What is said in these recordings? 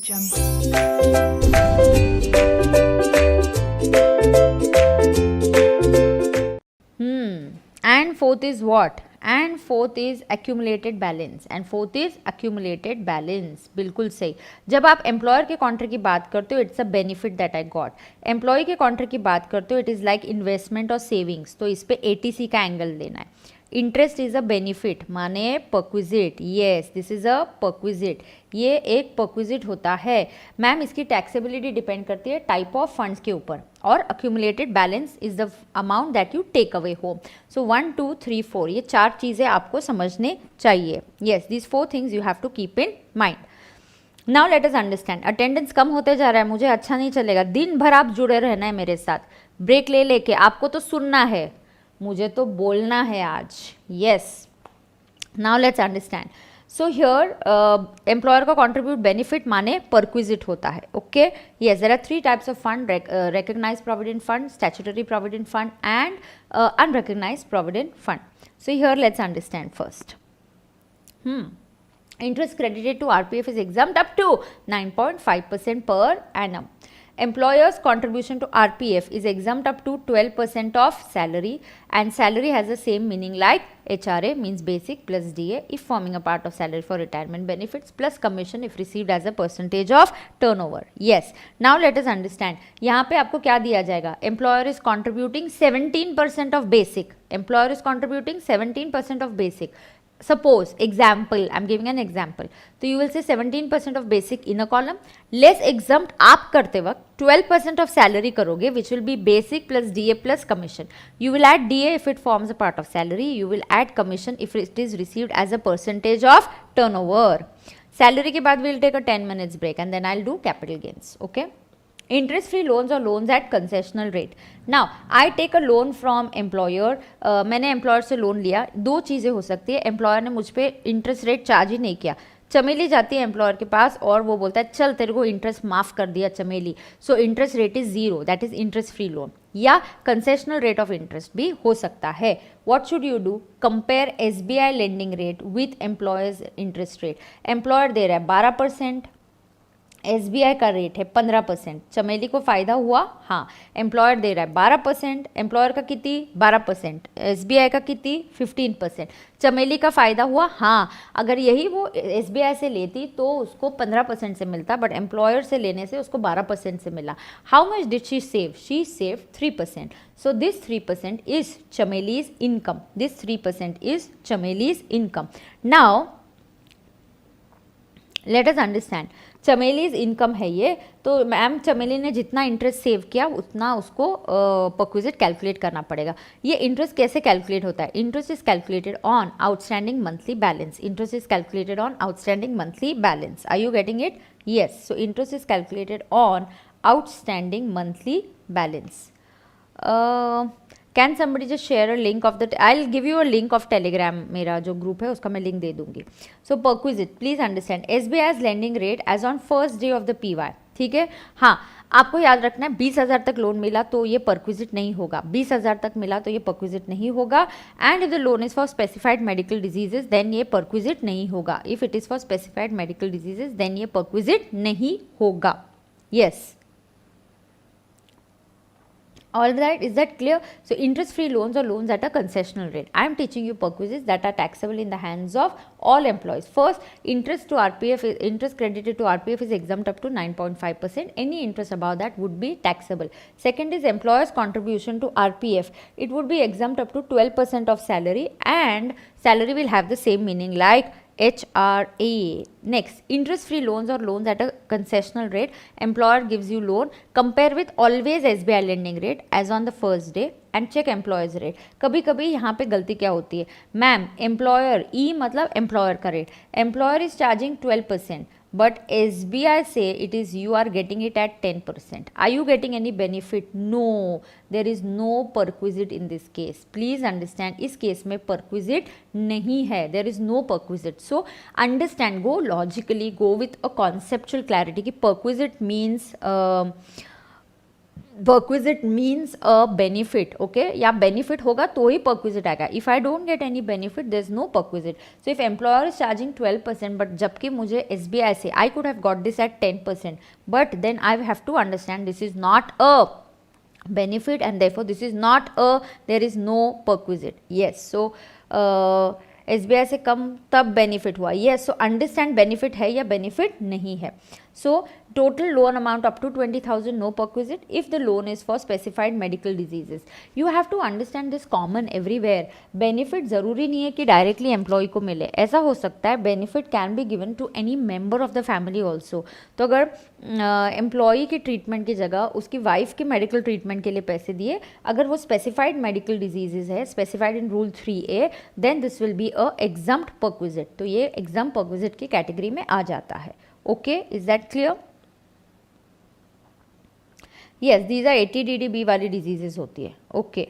And fourth is what? And fourth is accumulated balance. And fourth is accumulated balance. बिल्कुल सही. जब आप employer के कॉन्ट्री की बात करते हो, it's a benefit that I got. Employee के कॉन्ट्री की बात करते हो, इट इज़ लाइक इन्वेस्टमेंट और सेविंग्स. तो इस पे ATC का एंगल लेना है. इंटरेस्ट इज अ बेनिफिट माने perquisite. Yes, this is a perquisite. ये एक परक्विजिट होता है. मैम इसकी टैक्सेबिलिटी डिपेंड करती है टाइप ऑफ फंड्स के ऊपर. और accumulated balance is the amount that you take away home. So 1 2 3 4 ये 4 चीज़ें आपको समझने चाहिए. Yes, this 4 things you have to keep in mind. Now let us understand. Attendance कम होते जा रहा है, मुझे अच्छा नहीं चलेगा. दिन भर आप जुड़े रहना है मेरे साथ. ब्रेक ले लेके आपको तो सुनना है, मुझे तो बोलना है आज. Yes, now let's understand. So here employer का कॉन्ट्रीब्यूट बेनिफिट माने परक्विजिट होता है. Okay, yes, there are 3 types of fund: recognized provident fund, statutory provident fund and unrecognized provident fund. So here let's understand first. Interest credited to RPF is exempt up to 9.5% per annum. Employer's contribution to RPF is exempt up to 12% of salary, and salary has the same meaning like HRA, means basic plus DA if forming a part of salary for retirement benefits, plus commission if received as a percentage of turnover. Yes, now let us understand. यहाँ पे आपको क्या दिया जाएगा? Employer is contributing 17% of basic. Employer is contributing 17% of basic. Suppose, example, I'm giving an example. तो you will say 17% of basic in a column. Less exempt आप करते वक्त 12% of salary करोगे, which will be basic plus DA plus commission. You will add DA if it forms a part of salary. You will add commission if it is received as a percentage of turnover. Salary के बाद we'll take a 10 minutes break and then I'll do capital gains. Okay? Interest free loans और loans at concessional rate. Now I take a loan from employer. मैंने employer से loan लिया. 2 चीज़ें हो सकती है. एम्प्लॉयर ने मुझ पर इंटरेस्ट रेट चार्ज ही नहीं किया. चमेली जाती है एम्प्लॉयर के पास और वो बोलता है चल तेरे को इंटरेस्ट माफ़ कर दिया Chameli, so interest rate is 0, that is interest free loan. या कंसेशनल रेट ऑफ इंटरेस्ट भी हो सकता है. What should you do? Compare SBI lending rate with employer's interest rate. Employer दे रहा है 12%, SBI का रेट है 15%. चमेली को फ़ायदा हुआ? हाँ. एम्प्लॉयर दे रहा है 12%, एम्प्लॉयर का कितनी? 12%, SBI का कितनी? 15%. चमेली का फ़ायदा हुआ? हाँ. अगर यही वो SBI से लेती तो उसको 15% से मिलता, बट एम्प्लॉयर से लेने से उसको 12% से मिला. How much did she save? She save 3%. So this 3% is Chameli's income. This 3% is Chameli's income. Now let us understand. Chameli's income है ये. तो मैम चमेली ने जितना इंटरेस्ट सेव किया उतना उसको परक्विजिट कैलकुलेट करना पड़ेगा. ये इंटरेस्ट कैसे कैलकुलेट होता है? Interest is calculated on outstanding monthly balance. Interest is calculated on outstanding monthly balance. Are you getting it? Yes. So interest is calculated on outstanding monthly balance. Can somebody just share a link of the, I will give you a link of Telegram. मेरा जो group है उसका मैं link दे दूंगी. So perquisite please understand. SBI's lending rate as on first day of the PY. ठीक है. हाँ, आपको याद रखना है 20,000 तक लोन मिला तो ये परक्विजिट नहीं होगा. 20,000 तक मिला तो ये परक्विजिट नहीं होगा. And if the loan is for specified medical diseases then ये परक्विजिट नहीं होगा. If it is for specified medical diseases then ये परक्विजिट नहीं होगा. Yes. All right, is that clear? So interest free loans or loans at a concessional rate. I am teaching you perquisites that are taxable in the hands of all employees. First, interest to RPF, interest credited to RPF is exempt up to 9.5%. Any interest above that would be taxable. Second is employer's contribution to RPF. It would be exempt up to 12% of salary, and salary will have the same meaning like HRA. Next, interest-free loans or loans at a concessional rate. Employer gives you loan. Compare with always SBI lending rate as on the first day and check employer's rate. कभी कभी यहाँ पे गलती क्या होती है? Ma'am employer E मतलब employer का rate. Employer is charging 12%. But SBI say it is you are getting it at 10%. Are you getting any benefit? No, there is no perquisite in this case. Please understand, इस case में perquisite नहीं है. There is no perquisite. So understand, go logically, go with a conceptual clarity कि perquisite means perquisite means a benefit, okay, या benefit होगा तो ही perquisite आएगा. If I don't get any benefit, there's no perquisite. So if employer is charging 12%, but जबकि मुझे SBI से I could have got this at 10%, but then I have to understand this is not a benefit and therefore this is not a, there is no perquisite. Yes, so SBI से कम तब benefit हुआ. Yes, so understand benefit है या benefit नहीं है. So total loan amount up to 20,000, no perquisite if the loan is for specified medical diseases. You have to understand this common everywhere. Benefit ज़रूरी नहीं है कि directly employee को मिले. ऐसा हो सकता है benefit can be given to any member of the family also. तो अगर employee की treatment की जगह उसकी wife के medical treatment के लिए पैसे दिए, अगर वो specified medical diseases है, specified in rule 3A, then this will be a exempt perquisite. तो ये exempt perquisite की category में आ जाता है. Okay, is that clear? Yes, these are ATDDB वाली diseases होती है. Okay.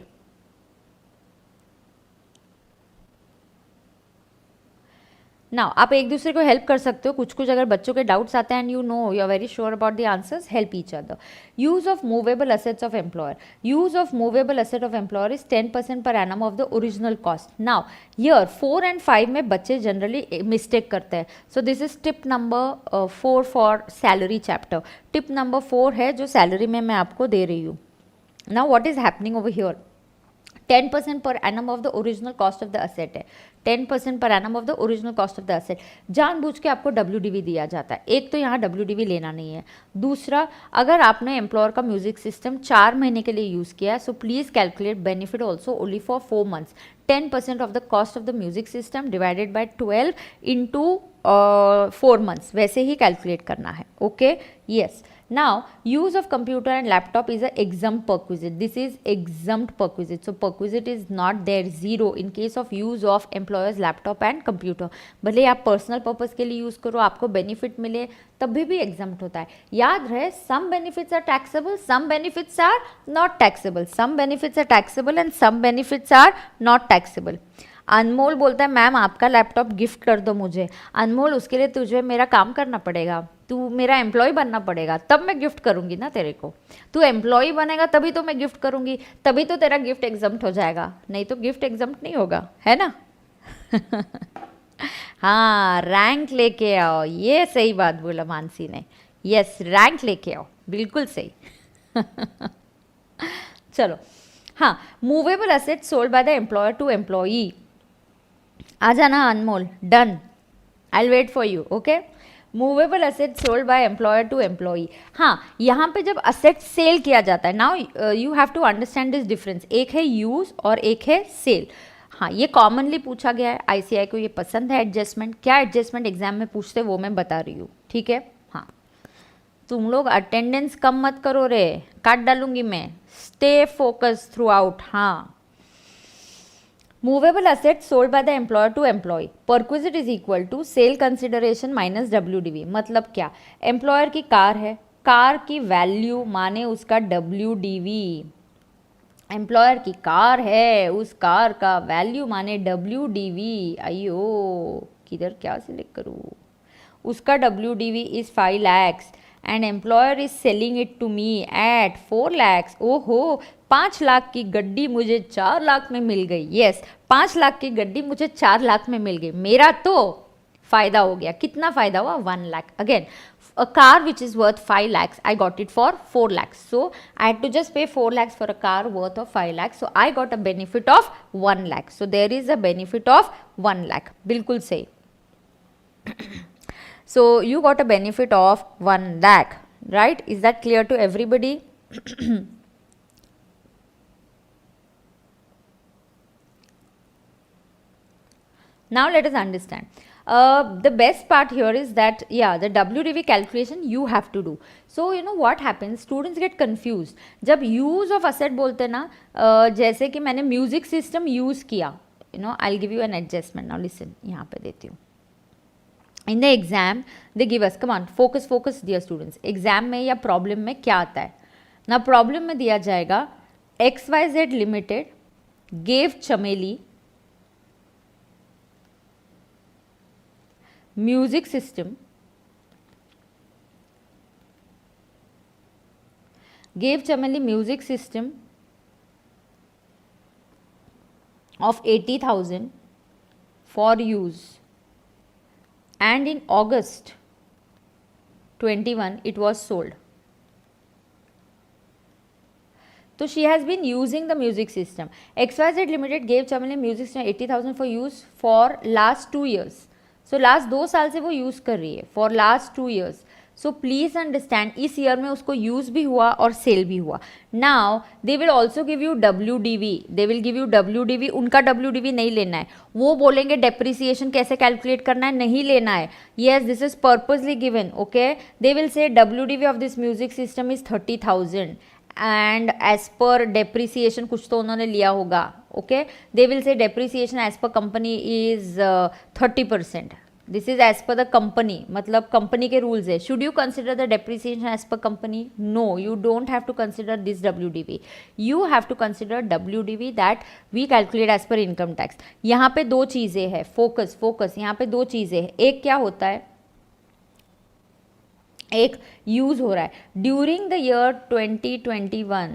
नाउ आप एक दूसरे को हेल्प कर सकते हो. कुछ कुछ अगर बच्चों के डाउट्स आते हैं and you know you are very sure about the answers, help each other. Use of movable assets of employer. Use of movable asset of employer is 10% per annum of the original cost. Now year 4 and 5 में बच्चे generally mistake करते हैं. So this is tip number 4 for salary chapter. Tip number 4 है जो salary में मैं आपको दे रही हूँ. Now what is happening over here? 10% per annum of the original cost of the asset है. 10% per annum of the original cost of the asset. जानबूझ के आपको WDV दिया जाता है. एक तो यहाँ WDV लेना नहीं है. दूसरा, अगर आपने एम्प्लॉयर का म्यूजिक सिस्टम 4 महीने के लिए यूज़ किया है, so please calculate benefit also only for 4 months. 10% of the cost of the music system divided by 12 into 4 months. वैसे ही कैलकुलेट करना है. Okay, yes. Now, use of computer and laptop is a exempt perquisite. This is exempt perquisite. So, perquisite is not there, zero in case of use of employer's laptop and computer. भले आप personal purpose के लिए use करो, आपको benefit मिले, तब भी exempt होता है. याद रहे, some benefits are taxable, some benefits are not taxable. Some benefits are taxable and some benefits are not taxable. अनमोल बोलता है मैम आपका लैपटॉप गिफ्ट कर दो मुझे. अनमोल, उसके लिए तुझे मेरा काम करना पड़ेगा, तू मेरा एम्प्लॉय बनना पड़ेगा, तब मैं गिफ्ट करूँगी ना तेरे को. तू एम्प्लॉय बनेगा तभी तो मैं गिफ्ट करूँगी, तभी तो तेरा गिफ्ट एग्जम्प्ट हो जाएगा, नहीं तो गिफ्ट एग्जम्प्ट नहीं होगा, है ना. हाँ, रैंक लेके आओ, ये सही बात बोला मानसी ने. यस, रैंक लेके आओ, बिल्कुल सही. चलो, हाँ, movable asset sold by the employer to employee. आ जाना Anmol, done, I will wait for you. Okay, movable asset sold by employer to employee. हाँ, यहाँ पे जब असेट सेल किया जाता है, now you have to understand this difference. एक है यूज और एक है सेल. हाँ, ये कॉमनली पूछा गया है, ICI को ये पसंद है एडजस्टमेंट. क्या एडजस्टमेंट एग्जाम में पूछते वो मैं बता रही हूँ, ठीक है. हाँ, तुम लोग अटेंडेंस कम मत करो रे, काट डालूंगी मैं. Stay focus throughout. हाँ, movable asset sold by the employer to employee. Perquisite is equal to sale consideration minus WDV. मतलब क्या? एम्प्लॉयर की कार है, कार की वैल्यू माने उसका WDV. एम्प्लॉयर की कार है, उस कार का वैल्यू माने WDV. अयो, किधर क्या सिलेक्ट करूँ? उसका WDV is 5 lakhs and employer is selling it to me at 4 lakhs. ओहो, 5 लाख की गड्डी मुझे 4 लाख में मिल गई. यस, 5 लाख की गड्डी मुझे 4 लाख में मिल गई. मेरा तो फायदा हो गया. कितना फायदा हुआ? 1 lakh. Again, a car which is worth 5 lakhs, I got it for 4 lakhs. So, I had to just pay 4 lakhs for a car worth of 5 lakhs. So, I got a benefit of 1 lakh. So, there is a benefit of 1 lakh. बिल्कुल सही. So, you got a benefit of 1 lakh, right? Is that clear to everybody? Now, let us understand. The best part here is that, yeah, the WDV calculation you have to do. So, you know what happens? Students get confused. जब use of asset बोलते ना, जैसे कि मैंने music system use किया, you know, I'll give you an adjustment. Now, listen, यहाँ पे देती हूँ. In the exam, they give us, come on, focus dear students. Exam में या problem में क्या आता है ना? problem में दिया जाएगा XYZ Limited gave Chameli music system gave Chameli music system of 80,000 for use, and in August 21 it was sold. So she has been using the music system. XYZ Limited gave Chameli music system 80,000 for use for last 2 years. So last 2 साल से वो use कर रही है for last 2 years. So please understand इस year में उसको use भी हुआ और सेल भी हुआ. Now they will also give you WDV. They will give you WDV. उनका WDV नहीं लेना है. वो बोलेंगे डेप्रिसिएशन कैसे कैलकुलेट करना है, नहीं लेना है. Yes, this is purposely given. Okay, they will say WDV of this music system is 30,000. And as per depreciation कुछ तो उन्होंने लिया होगा. Okay, they will say depreciation as per company is 30%. This is as per the company, मतलब company के rules है. Should you consider the depreciation as per company? No, you don't have to consider this WDV. You have to consider WDV that we calculate as per income tax. यहाँ पे दो चीज़ें हैं, focus यहाँ पे दो चीज़ें हैं. एक क्या होता है, एक यूज़ हो रहा है ड्यूरिंग द ईयर 2021.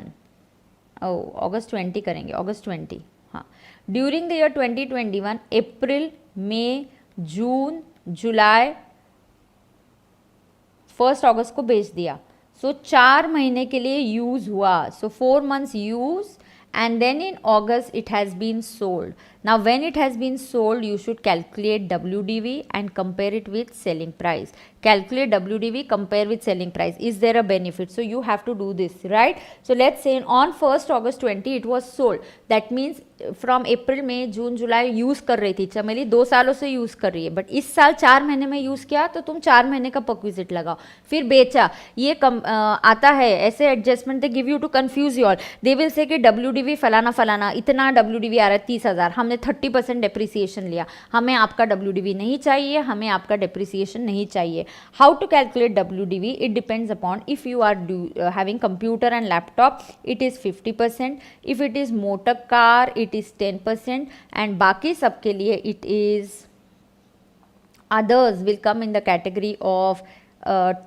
अगस्त 20 करेंगे, अगस्त 20. हाँ, ड्यूरिंग द ईयर 2021 अप्रैल, मई, जून, जुलाई, 1 अगस्त को बेच दिया. सो 4 महीने के लिए यूज़ हुआ. सो 4 months use and then in August it has been sold. Now when it has been sold, you should calculate WDV and compare it with selling price. Calculate WDV, compare with selling price. Is there a benefit? So you have to do this, right? So let's say on 1st August 20 it was sold. That means from April, May, June, July use कर रही थी चमेली, 2 सालों से use कर रही है. But इस साल 4 महीने में यूज़ किया तो तुम 4 महीने का परक्विजिट लगाओ. फिर बेचा, ये आता है ऐसे adjustment they give you to confuse you all. They will say कि WDV फलाना फलाना इतना WDV आ रहा है 30,000, हमने 30% डेप्रिसिएशन लिया, हमें आपका WDV नहीं चाहिए, हमें आपका डेप्रिसिएशन नहीं चाहिए. How to calculate WDV? It depends upon if you are having computer and laptop it is 50%, if it is motor car it is 10%, and बाकी सबके लिए it is others will come in the category of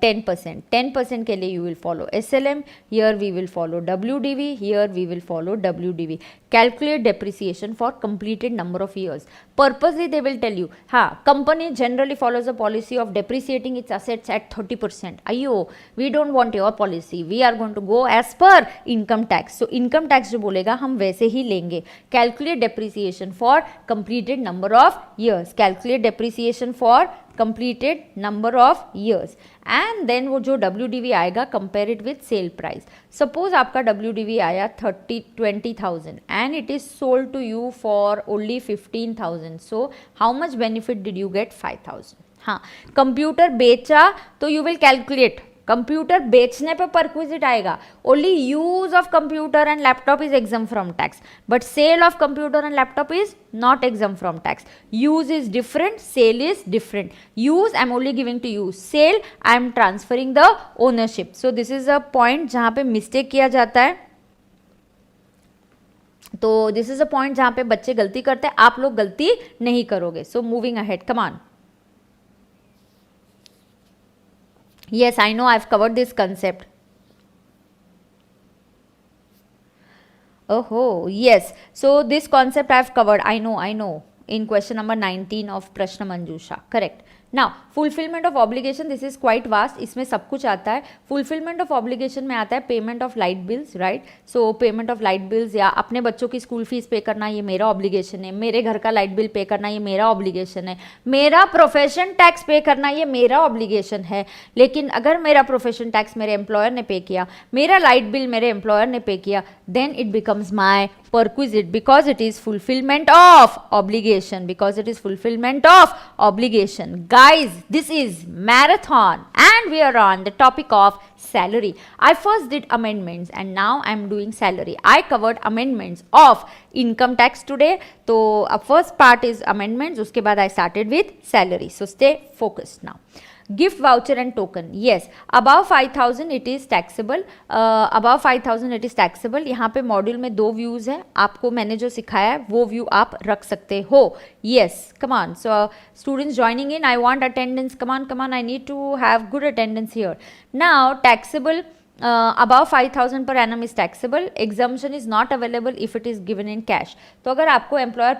10%. 10% के लिए you will follow SLM, here we will follow WDV, here we will follow WDV. Calculate depreciation for completed number of years. Purposely they will tell you, हाँ, company generally follows a policy of depreciating its assets at 30%. अयो, we don't want your policy, we are going to go as per income tax. So income tax जो बोलेगा हम वैसे ही लेंगे. Calculate depreciation for completed number of years. Calculate depreciation for completed number of years, and then वो जो WDV आएगा compare it with sale price. Suppose आपका WDV आया 20,000 and it is sold to you for only 15,000. So how much benefit did you get? 5,000. हाँ, computer बेचा तो you will calculate. Computer बेचने पे परक्विजिट आएगा. Only use of computer and laptop is exempt from tax, but sale of computer and laptop is not exempt from tax. Use is different, sale is different. Use I am only giving to use, sale I am transferring the ownership. So this is a point जहां पे mistake किया जाता है. तो this is a point जहां पे बच्चे गलती करते हैं, आप लोग गलती नहीं करोगे. So moving ahead, come on. Yes, I know I've covered this concept. Oh, yes. So this concept I've covered. I know. In question number 19 of Prashna Manjusha. Correct. Now, fulfillment of obligation, this is quite vast. इसमें सब कुछ आता है. fulfillment of obligation में आता है payment of light bills, right? So payment of light bills या अपने बच्चों की school fees पे करना ये मेरा obligation है. मेरे घर का light bill पे करना ये मेरा obligation है. मेरा profession tax पे करना ये मेरा obligation है. लेकिन अगर मेरा profession tax मेरे employer ने pay किया, मेरा light bill मेरे employer ने pay किया, then it becomes my perquisite because it is fulfillment of obligation. Because it is fulfillment of obligation. Guys, this is marathon and we are on the topic of salary. I first did amendments and now I am doing salary. I covered amendments of income tax today. So first part is amendments, uske baad I started with salary. So stay focused now. Gift voucher and token, yes, above 5,000 it is taxable. Above 5,000 it is taxable. यहाँ पे module में 2 views है. आपको मैंने जो सिखाया है वो व्यू आप रख सकते हो. Yes, come on. So students joining in, I want attendance. Come on. I need to have good attendance here. Now taxable above 5,000 per annum is taxable. Exemption is not available if it is given in cash. तो अगर आपको employer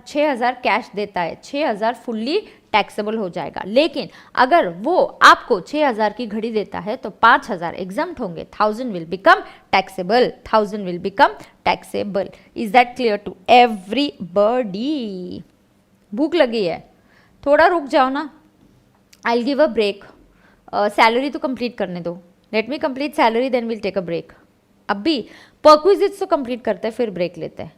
6,000 cash देता है, 6,000 fully taxable हो जाएगा. लेकिन अगर वो आपको 6,000 की घड़ी देता है तो 5,000 एग्जम्प्ट होंगे. 1,000 will become taxable. 1,000 will become taxable. Is that clear to everybody? भूख लगी है, थोड़ा रुक जाओ ना. I will give a break. Salary तो कंप्लीट करने दो. Let me complete salary, then will take a break. अभी परक्विजिट्स तो कंप्लीट करते हैं, फिर ब्रेक लेते हैं.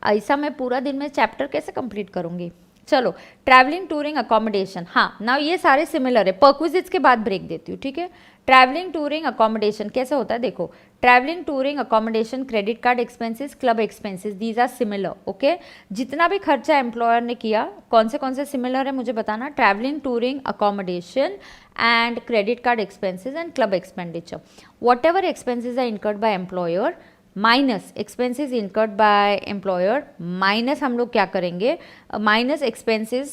ऐसा मैं पूरा दिन में चैप्टर कैसे कंप्लीट करूंगी? चलो, ट्रैवलिंग, टूरिंग, अकोमोडेशन. हाँ, ना ये सारे सिमिलर है. परक्विजिट्स के बाद ब्रेक देती हूँ, ठीक है. ट्रैवलिंग, टूरिंग, अकोमोडेशन कैसे होता है देखो. Travelling, touring, accommodation, credit card expenses, club expenses, these are similar. Okay, जितना भी खर्चा एम्प्लॉयर ने किया, कौन से सिमिलर है मुझे बताना. Travelling, touring, accommodation and credit card expenses and club expenditure. Whatever expenses are incurred by employer minus expenses incurred by employer minus हम लोग क्या करेंगे, minus expenses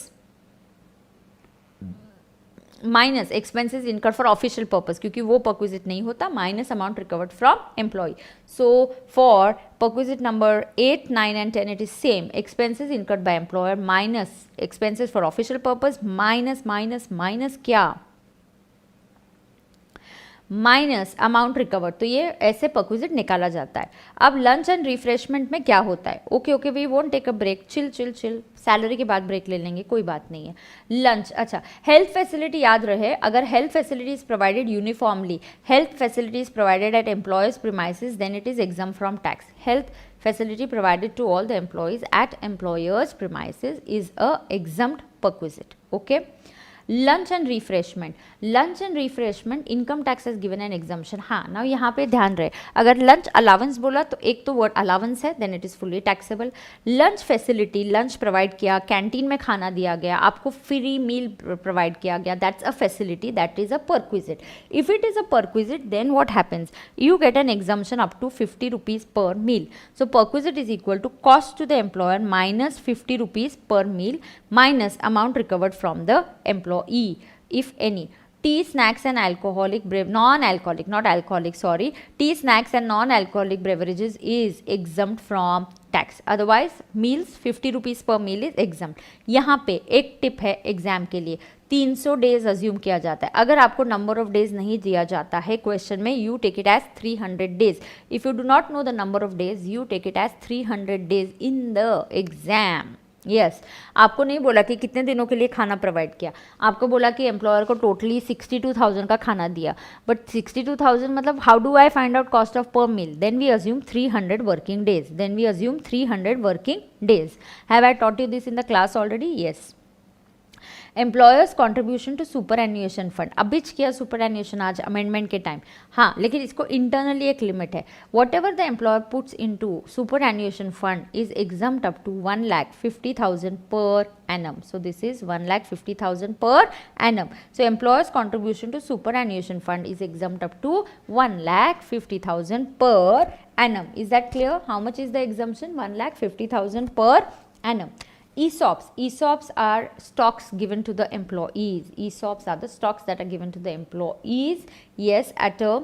incurred for official purpose, क्योंकि वो perquisite नहीं होता, minus amount recovered from employee. So for perquisite number 8, 9 and 10 it is same. Expenses incurred by employer minus expenses for official purpose minus क्या, minus amount recovered. तो ये ऐसे perquisite निकाला जाता है. अब लंच एंड रिफ्रेशमेंट में क्या होता है. Okay we won't take a break. Chill. Salary के बाद ब्रेक ले लेंगे, कोई बात नहीं है. लंच, अच्छा. हेल्थ फैसिलिटी याद रहे, अगर health facility is provided uniformly, health facility is provided at employees premises, then it is exempt from tax. Health facility provided to all the employees at employers premises is a exempt perquisite. Okay. Lunch and refreshment income tax has given an exemption. हाँ, now यहाँ पे ध्यान रहे, अगर lunch allowance बोला तो एक तो वर्ड अलावेंस है, then it is fully taxable. Lunch facility, lunch provide किया, कैंटीन में खाना दिया गया, आपको फ्री मील प्रोवाइड किया गया, that's a facility, that is a perquisite. If it is a perquisite, then what happens, you get an exemption up to 50 rupees per meal. So perquisite is equal to cost to the employer minus 50 rupees per meal minus amount recovered from the employee, if any. Tea, snacks and tea, snacks and non-alcoholic beverages is exempt from tax. Otherwise meals 50 rupees per meal is exempt. यहाँ पे एक tip है exam के लिए, 300 days assume किया जाता है. अगर आपको नंबर ऑफ डेज नहीं दिया जाता है क्वेश्चन में, you take it as 300 days. If you do not know the number of days, you take it as 300 days in the exam. Yes, आपको नहीं बोला कि कितने दिनों के लिए खाना प्रोवाइड किया, आपको बोला कि एम्प्लॉयर को टोटली 62,000 का खाना दिया. बट 62,000 मतलब how do I find out cost of per meal? Then we assume 300 working days. Have I taught you this in the class already? Yes. Employer's contribution to superannuation fund. अभी किया super एन्यूएशन आज amendment के time. हाँ, लेकिन इसको internally एक limit है. Whatever the employer puts in to superannuation fund is exempt up to 1,50,000 per annum. So this is 1,50,000 per annum. So employers contribution to superannuation fund is exempt up to 1,50,000 per annum. Is that clear? How much is the exemption? 1,50,000 per annum. ESOPs are stocks given to the employees. ESOPs are the stocks that are given to the employees. Yes, at a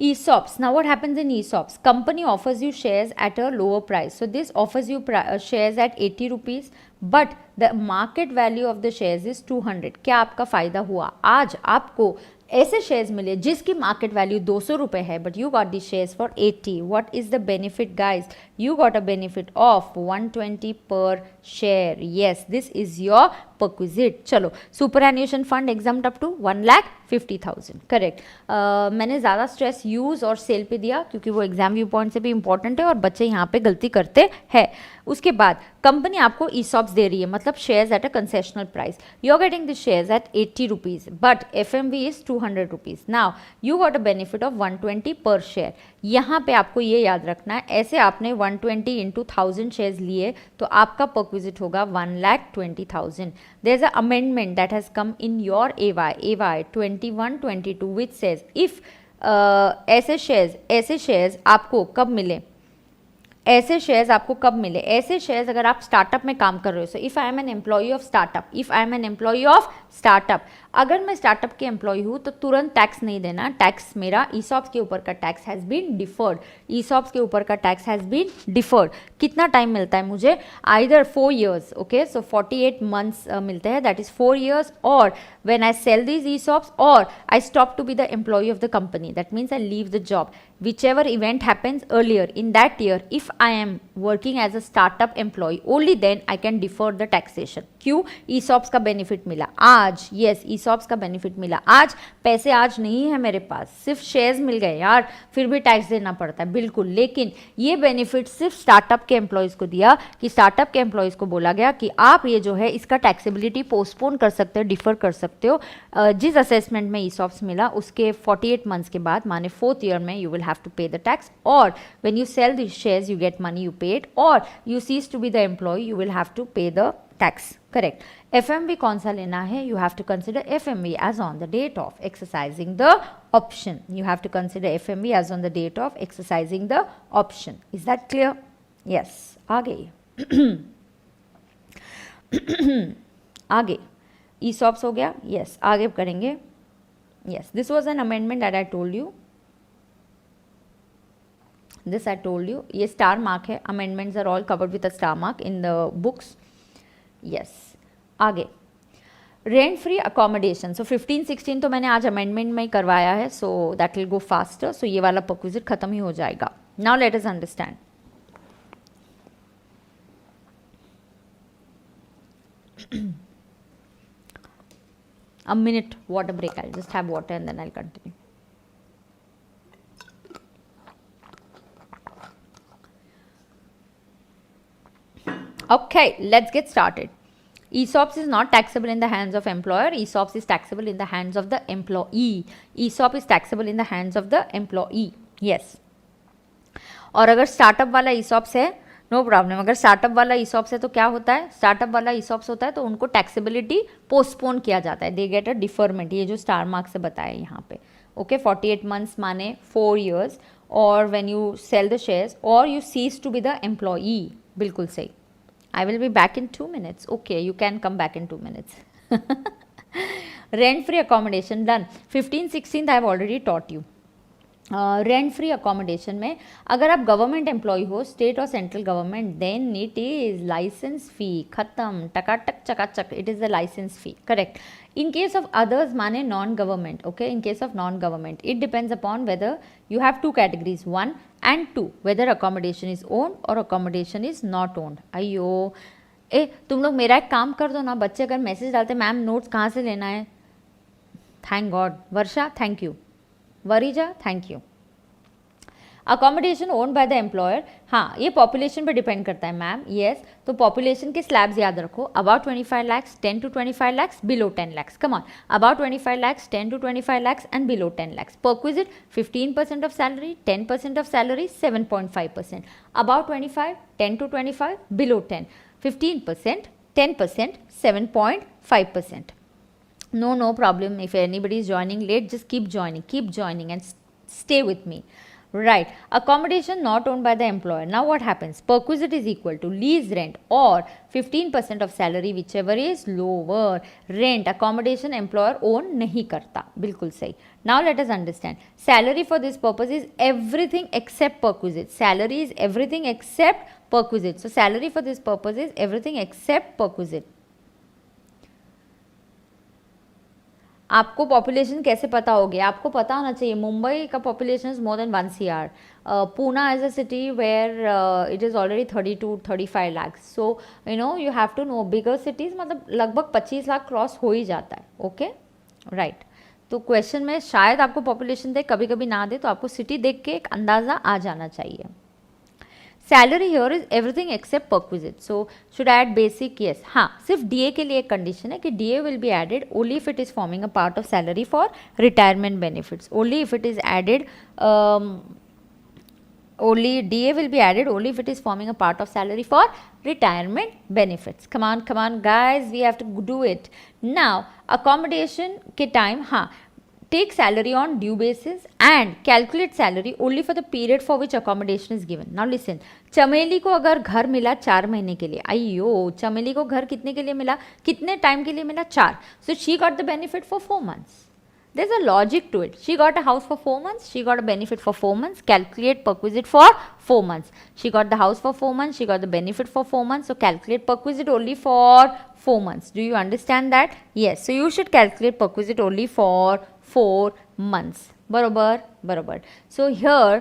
ESOPs. Now what happens in ESOPs? Company offers you shares at a lower price. So this offers you shares at 80 rupees, but the market value of the shares is 200. क्या आपका फायदा हुआ? आज आपको ऐसे shares मिले जिसकी market value 200 रुपये है, but you got the shares for 80. What is the benefit guys? You got a benefit of 120 per share. Yes, this is your perquisite. चलो, superannuation fund exempt up to 1,50,000. Correct. मैंने ज़्यादा stress use और cell पे दिया क्योंकि वो exam view point से भी इंपॉर्टेंट है और बच्चे यहाँ पे गलती करते हैं. उसके बाद कंपनी आपको ESOPs दे रही है, मतलब shares at a concessional price. You are getting the shares at 80 rupees, but FMV is 200 rupees. Now you got a benefit of 120 per share. यहाँ पे आपको ये याद रखना है, ऐसे आपने 120 इंटू 1000 शेयर्स लिए तो आपका परक्विजिट होगा 1,20,000. There is a amendment that has come in your AY 21-22 which says if ऐसे शेयर्स आपको कब मिले? ऐसे शेयर्स आपको कब मिले? ऐसे शेयर्स अगर आप स्टार्टअप में काम कर रहे हो। So if I am an employee of startup, if I am an employee of startup, अगर मैं स्टार्टअप की एम्प्लॉय हूँ तो तुरंत टैक्स नहीं देना। टैक्स मेरा ईसॉप्स के ऊपर का tax has been deferred, ESOPs के ऊपर का टैक्स हैज़ बीन डिफर्ड। कितना टाइम मिलता है मुझे? Either 4 years, okay, so 48 months मिलते हैं, दैट इज 4 years, और when I sell these ESOPs or I stop to be the employee of the company, that means I leave the job, whichever event happens earlier in that year, if I am working as a startup employee, only then I can defer the taxation. क्यों? ESOPs का benefit मिला आज, yes ESOPs का benefit मिला आज, पैसे आज नहीं है मेरे पास, सिर्फ शेयर्स मिल गए यार, फिर भी टैक्स देना पड़ता है बिल्कुल, लेकिन ये बेनिफिट सिर्फ स्टार्टअप के एम्प्लॉयज़ को दिया, कि स्टार्टअप के एम्प्लॉयज़ को बोला गया कि आप ये जो है इसका टैक्सेबिलिटी पोस्टपोन कर सकते हो, डिफर कर सकते हो। जिस असेसमेंट में ESOPs मिला उसके 48 months के बाद, माने 4th year में, you will have to pay the tax, और when you sell the shares you get money, you paid, और you cease to be the employee, you will have to pay the tax, correct. FMV कौन सा लेना है? You have to consider FMV as on the date of exercising the option, you have to consider FMV as on the date of exercising the option. Is that clear? Yes, आगे आगे ESOPs हो गया, yes, आगे करेंगे। Yes, this was an amendment that I told you, this I told you, ये star mark है, amendments are all covered with a star mark in the books. yes, आगे rent free accommodation, so 15-16 तो मैंने आज amendment में ही करवाया है, so that will go faster, so ये वाला परक्विजिट खत्म ही हो जाएगा। Now let us understand. a minute, water break, I'll just have water and then I'll continue. Okay, let's get started. ESOPs is not taxable in the hands of employer, ESOPs is taxable in the hands of the employee. ESOP is taxable in the hands of the employee, yes. और अगर startup वाला ESOPs है, no problem, अगर startup वाला ESOPs है तो क्या होता है? स्टार्टअप वाला ESOPs होता है तो उनको टैक्सेबिलिटी पोस्टपोन किया जाता है, दे गेट अ डिफरमेंट, ये जो स्टार मार्क से बताया यहाँ पे, ओके, 48 months माने 4 years, और when you sell the shares और you cease to be the employee, बिल्कुल सही। I will be back in 2 minutes. Okay, you can come back in 2 minutes. Rent free accommodation done. 15-16 I have already taught you. Rent free accommodation में अगर आप government employee हो, state और central government, then it is licence fee, ख़त्म, टकाटक चकाचक, it is the licence fee, correct. In case of others माने non government, okay, in case of non government it depends upon whether you have 2 categories, 1 and 2, whether accommodation is owned और accommodation is not owned. अयो तुम लोग मेरा एक काम कर दो ना, बच्चे अगर मैसेज डालते मैम नोट्स कहाँ से लेना है, thank God, Varsha thank you, Varija thank you. Accommodation owned by the employer, हाँ ये पॉपुलेशन पर डिपेंड करता है मैम, येस, तो पॉपुलेशन के स्लैब्स याद रखो, about 25 lakhs, 10 to 25 lakhs, below 10 lakhs, come on, about 25 lakhs, 10 to 25 lakhs and below 10 lakhs। Perquisite 15% of salary, 10% of salary, 7.5%, about 25, 10 to 25, below 10, 15%, 10%, 7.5%. No problem. If anybody is joining late, just keep joining and stay with me. Right, accommodation not owned by the employer. Now what happens? Perquisite is equal to lease rent or 15% of salary, whichever is lower. Rent, accommodation employer own nahi karta. Bilkul sahi. Now let us understand. Salary for this purpose is everything except perquisite. Salary is everything except perquisite. So salary for this purpose is everything except perquisite. आपको population कैसे पता होगी? आपको पता होना चाहिए मुंबई का population is more than 1 CR, Poona is a city where it is already 32-35 lakhs, so you know you have to know bigger cities, मतलब लगभग 25 लाख क्रॉस हो ही जाता है, ओके राइट। तो क्वेश्चन में शायद आपको पॉपुलेशन दे, कभी कभी ना दे, तो आपको सिटी देख के एक अंदाज़ा आ जाना चाहिए। Salary here is everything except perquisite, so should add basic, yes, हाँ सिर्फ डीए के लिए एक कंडीशन है कि DA will be added only if it is forming a part of salary for retirement benefits, only if it is added, only DA will be added only if it is forming a part of salary for retirement benefits. Come on guys, we have to do it now. Accommodation के time, हाँ take salary on due basis and calculate salary only for the period for which accommodation is given. Now listen, चमेली को अगर घर मिला 4 महीने के लिए, अयो चमेली को घर कितने के लिए मिला, कितने टाइम के लिए मिला, 4. So she got the benefit for 4 months. There's a logic to it. She got a house for 4 months. She got a benefit for 4 months. Calculate perquisite for 4 months. She got the house for 4 months. She got the benefit for 4 months. So calculate perquisite only for 4 months. Do you understand that? Yes. So you should calculate perquisite only for 4 months. बरोबर बरोबर. So here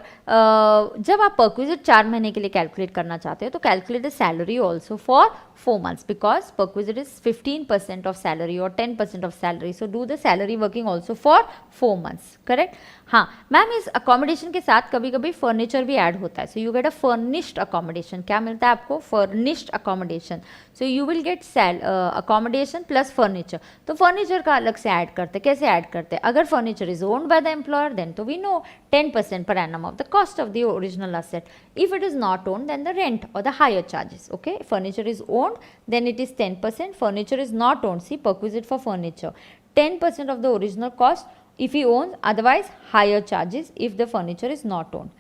जब आप perquisite 4 महीने के लिए calculate करना चाहते हो तो calculate the salary also for 4 months because perquisite is 15% of salary और 10% of salary. So do the salary working also for 4 months. Correct. हाँ मैम, इस अकोमोडेशन के साथ कभी कभी फर्नीचर भी ऐड होता है. So you get a furnished accommodation. क्या मिलता है आपको? Furnished accommodation. So you will get accommodation plus furniture. तो फर्नीचर का अलग से ऐड करते. कैसे ऐड करते? अगर furniture is owned by the employer then तो we know 10% per annum of the cost of the original asset. If it is not owned, then the rent or the higher charges. Okay, furniture is owned, then it is 10%. Furniture is not owned. See, perquisite for furniture, 10% of the original cost if he owns. Otherwise, higher charges if the furniture is not owned.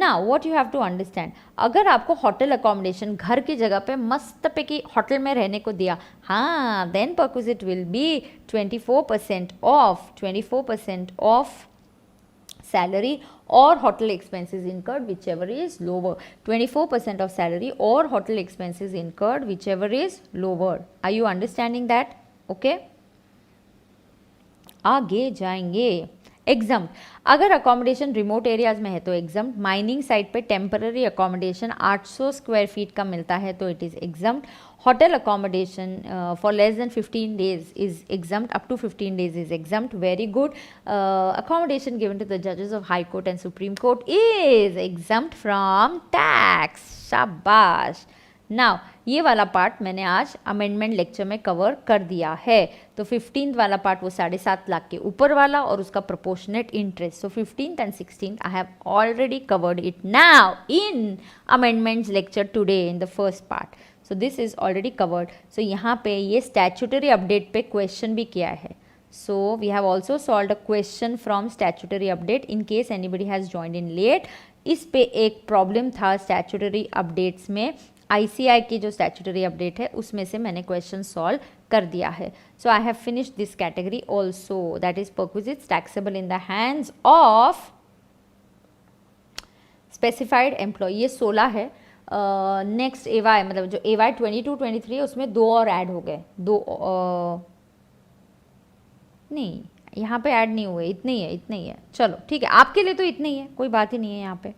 Now, what you have to understand, अगर आपको hotel accommodation घर की जगह पे मस्त पे की hotel में रहने को दिया, हाँ, then perquisite will be 24% of salary or hotel expenses incurred, whichever is lower. 24% of salary or hotel expenses incurred, whichever is lower. Are you understanding that? Okay. आगे जाएंगे. एग्जाम, अगर अकोमोडेशन रिमोट एरियाज में है तो exempt. Mining site पे temporary accommodation 800 square feet का मिलता है तो it is exempt. Hotel accommodation for less than 15 days is exempt. Up to 15 days is exempt. Very good. Accommodation given to the जजेस of high court and supreme court is exempt from tax. शाबाश. Now ये वाला part मैंने आज amendment lecture में cover कर दिया है. तो 15th वाला पार्ट वो 7.5 लाख के ऊपर वाला और उसका proportionate interest. So 15th and 16th I have already covered it now in amendments lecture today in the first part. So this is already covered. So यहाँ पे ये स्टैट्यूटरी अपडेट पे क्वेश्चन भी किया है. So we have also solve a question from statutory update in case anybody has joined in late. इस पे एक प्रॉब्लम था स्टैट्यूटरी अपडेट्स में. ICI की जो स्टैट्यूटरी अपडेट है उसमें से मैंने क्वेश्चन सॉल्व कर दिया है. So I have finished this category also, that is perquisites taxable in the hands of specified employee. ये 16 है. नेक्स्ट एवाई मतलब जो एवाई 22-23 है उसमें 2 और ऐड हो गए. 2 नहीं, यहाँ पे ऐड नहीं हुए. इतने ही है. चलो ठीक है, आपके लिए तो इतने ही है, कोई बात ही नहीं है यहाँ पे.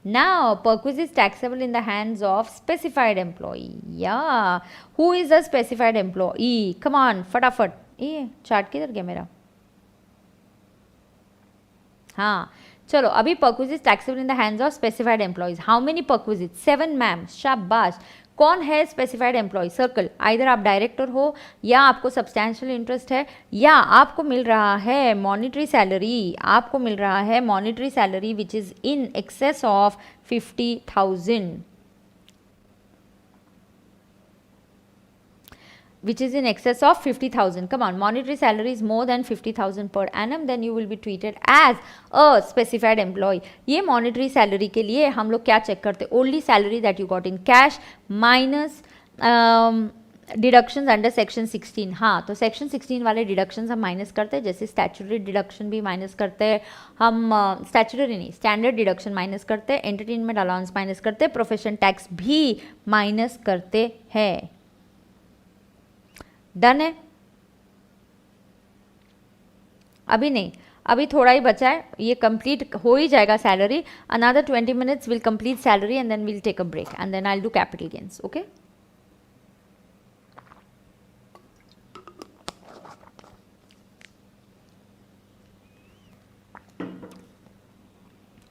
Now, perquisite is taxable in the hands of specified employee. Yeah. Who is a specified employee? Come on, फटाफट. ये चार्ट किधर गया मेरा? हाँ, चलो अभी perquisite is taxable in the hands of specified employees. How many perquisite? 7 ma'am. शाबाश. कौन है स्पेसिफाइड एम्प्लॉय? सर्कल. आइदर आप डायरेक्टर हो या आपको सब्सटैंशियल इंटरेस्ट है या आपको मिल रहा है मॉनिटरी सैलरी. आपको मिल रहा है monetary salary which is in excess of 50,000. which is in excess of 50,000. Come on, monetary salary is more than 50,000 per annum, then you will be treated as a specified employee. ये monetary salary के लिए हम लोग क्या check करते? Only salary that you got in cash minus deductions under section 16. हाँ, तो section 16 वाले डिडक्शंस हम माइनस करते हैं, जैसे स्टैट्यूटरी डिडक्शन भी माइनस करते हैं हम. स्टैट्यूटरी नहीं, स्टैंडर्ड डिडक्शन माइनस करते हैं, एंटरटेनमेंट अलाउंस माइनस करते हैं, प्रोफेशन टैक्स भी माइनस करते हैं. डन है? अभी नहीं, अभी थोड़ा ही बचा है, ये कंप्लीट हो ही जाएगा salary. Another 20 minutes will complete salary and then will take a break and then I will do capital gains. Okay,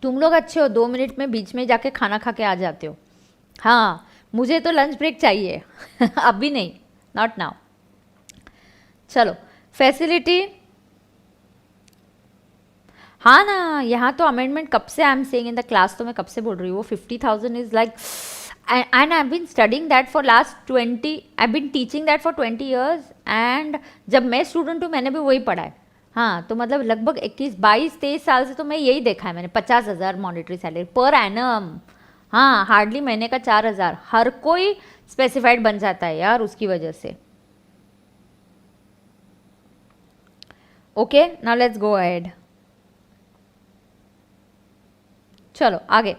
तुम लोग अच्छे हो, 2 मिनट में बीच में जाके खाना खा के आ जाते हो. हाँ, मुझे तो लंच ब्रेक चाहिए. अभी नहीं, नॉट नाउ. चलो, फैसिलिटी. हाँ ना, यहाँ तो अमेंडमेंट कब से I am saying in the class, तो मैं कब से बोल रही हूँ, वो 50,000 is like, and I been studying that for last 20, I been teaching that for 20 years. And जब मैं स्टूडेंट हूँ मैंने भी वही पढ़ा है. हाँ, तो मतलब लगभग 21-22-23 साल से तो मैं यही देखा है मैंने, 50,000 मॉनेटरी सैलरी पर एनम। हाँ, हार्डली महीने का 4,000, हर कोई स्पेसिफाइड बन जाता है यार उसकी वजह से। Okay, now let's go ahead. चलो आगे।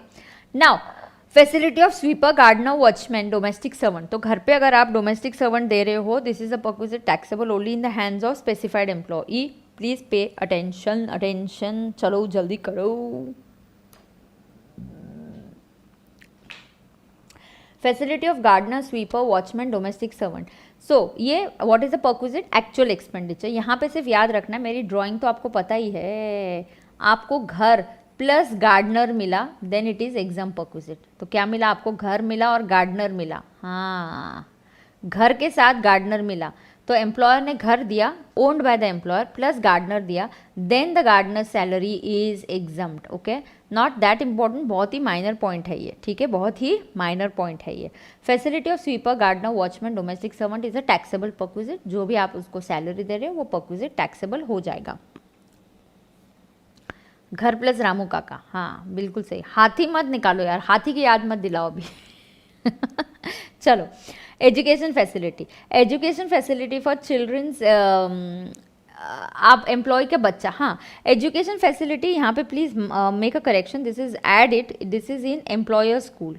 Now facility of sweeper, gardener, watchman, domestic servant. तो घर पे अगर आप डोमेस्टिक सर्वेंट दे रहे हो, this is a perquisite taxable only in the hands of specified employee. Please pay attention, attention, चलो जल्दी करो। Facility of gardener, sweeper, watchman, domestic servant. So ये what is the perquisite actual expenditure. यहाँ पे सिर्फ याद रखना, मेरी ड्राइंग तो आपको पता ही है, आपको घर प्लस गार्डनर मिला then it is exempt perquisite. तो क्या मिला आपको, घर मिला और गार्डनर मिला। हाँ, घर के साथ गार्डनर मिला, तो एम्प्लॉयर ने घर दिया, owned by the employer, plus gardener दिया, then the gardener salary is exempt. Okay, not that important, बहुत ही माइनर पॉइंट है ये, ठीक है, बहुत ही माइनर पॉइंट है ये। Facility of sweeper, gardener, watchman, domestic servant is a taxable perquisite. जो भी आप उसको सैलरी दे रहे हो वो परक्विजिट टैक्सेबल हो जाएगा। घर प्लस रामू काका, हाँ बिल्कुल सही। हाथी मत निकालो यार, हाथी की याद मत दिलाओ अभी। चलो, education facility. Education facility for childrens, आप एम्प्लॉय के बच्चा, हाँ एजुकेशन फैसिलिटी यहाँ पे please make a correction, this is add it, this is in employer school.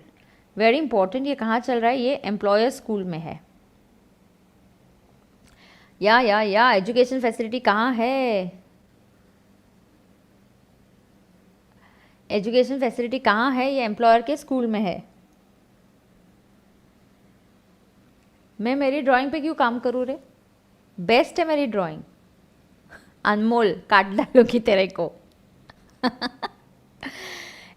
Very important, ये कहाँ चल रहा है, ये एम्प्लॉयर स्कूल में है। या एजुकेशन फैसिलिटी कहाँ है, एजुकेशन फैसिलिटी कहाँ है, ये एम्प्लॉयर के स्कूल में है। मैं मेरी ड्राइंग पे क्यों काम करूँ रे, बेस्ट है मेरी ड्राइंग। अनमोल काट डालोगी तेरे को।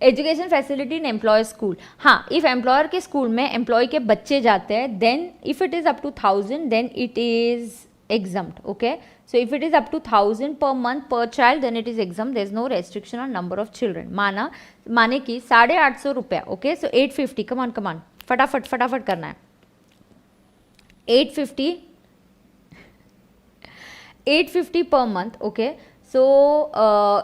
Education facility in employee school, हाँ इफ एम्प्लॉयर के स्कूल में एम्प्लॉय के बच्चे जाते हैं, then if it is up to 1,000 then it is exempt. Okay, so if it is up to 1,000 per month per child then it is exempt, there is no restriction on number of children. माने कि 850 रुपया, okay, so 850, come on फटाफट करना है। 850 per month, okay, so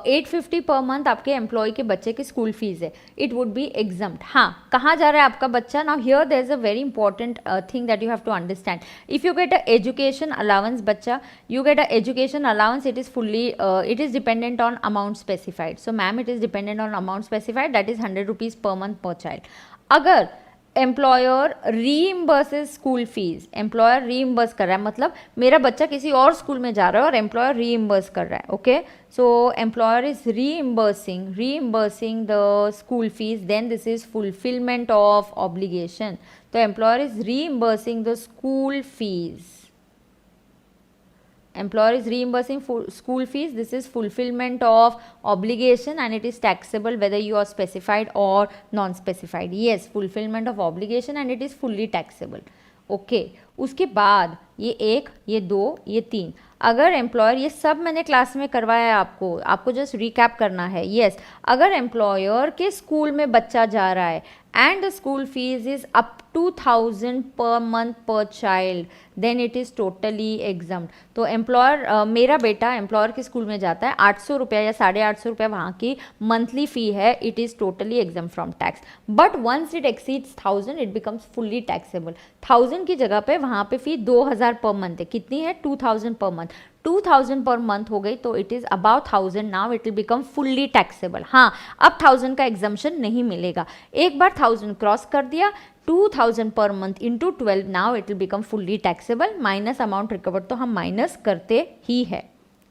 850 per month आपके employ के बच्चे की स्कूल फीस है, इट वुड बी एग्जम्प्ट। हाँ, कहाँ जा रहा है आपका बच्चा, now here there is a very important thing that you have to understand. If you get a education allowance बच्चा, you get a education allowance, it is fully it is dependent on amount specified. So ma'am it is dependent on amount specified, that is 100 rupees per month per child. अगर employer रीइम्बर्सेस school fees, employer reimburse कर रहा है, मतलब मेरा बच्चा किसी और school में जा रहा है और एम्प्लॉयर रीइम्बर्स कर रहा है, okay, so employer is reimbursing the school fees, then this is fulfilment of obligation. तो employer is reimbursing the school fees, employer is reimbursing school fees, this is fulfillment of obligation and it is taxable whether you are specified or non-specified. Yes, fulfillment of obligation and it is fully taxable. Okay, उसके बाद ये 1, ये 2, ये 3, अगर employer, ये सब मैंने class में करवाया है आपको जस्ट रिकैप करना है। यस, अगर एम्प्लॉयर के स्कूल में बच्चा जा रहा है and the school fees is up to 1,000 per month per child, then it is totally exempt. तो एम्प्लॉयर, मेरा बेटा एम्प्लॉयर के स्कूल में जाता है, 800 रुपया या 850 रुपया वहाँ की मंथली फ़ी है, it is totally exempt from tax, but once it exceeds 1,000 it becomes fully taxable. 1,000 की जगह पे वहाँ पे फ़ी 2,000 पर मंथ है, कितनी है, 2,000 पर मंथ, 2,000 पर मंथ हो गई तो it is about 1,000, now it will become fully taxable. हाँ, अब 1,000 का एग्जम्पशन नहीं मिलेगा, एक बार 1,000 क्रॉस कर दिया, 2,000 per month into 12, now it will become fully taxable. Minus amount recovered तो हम माइनस करते ही है,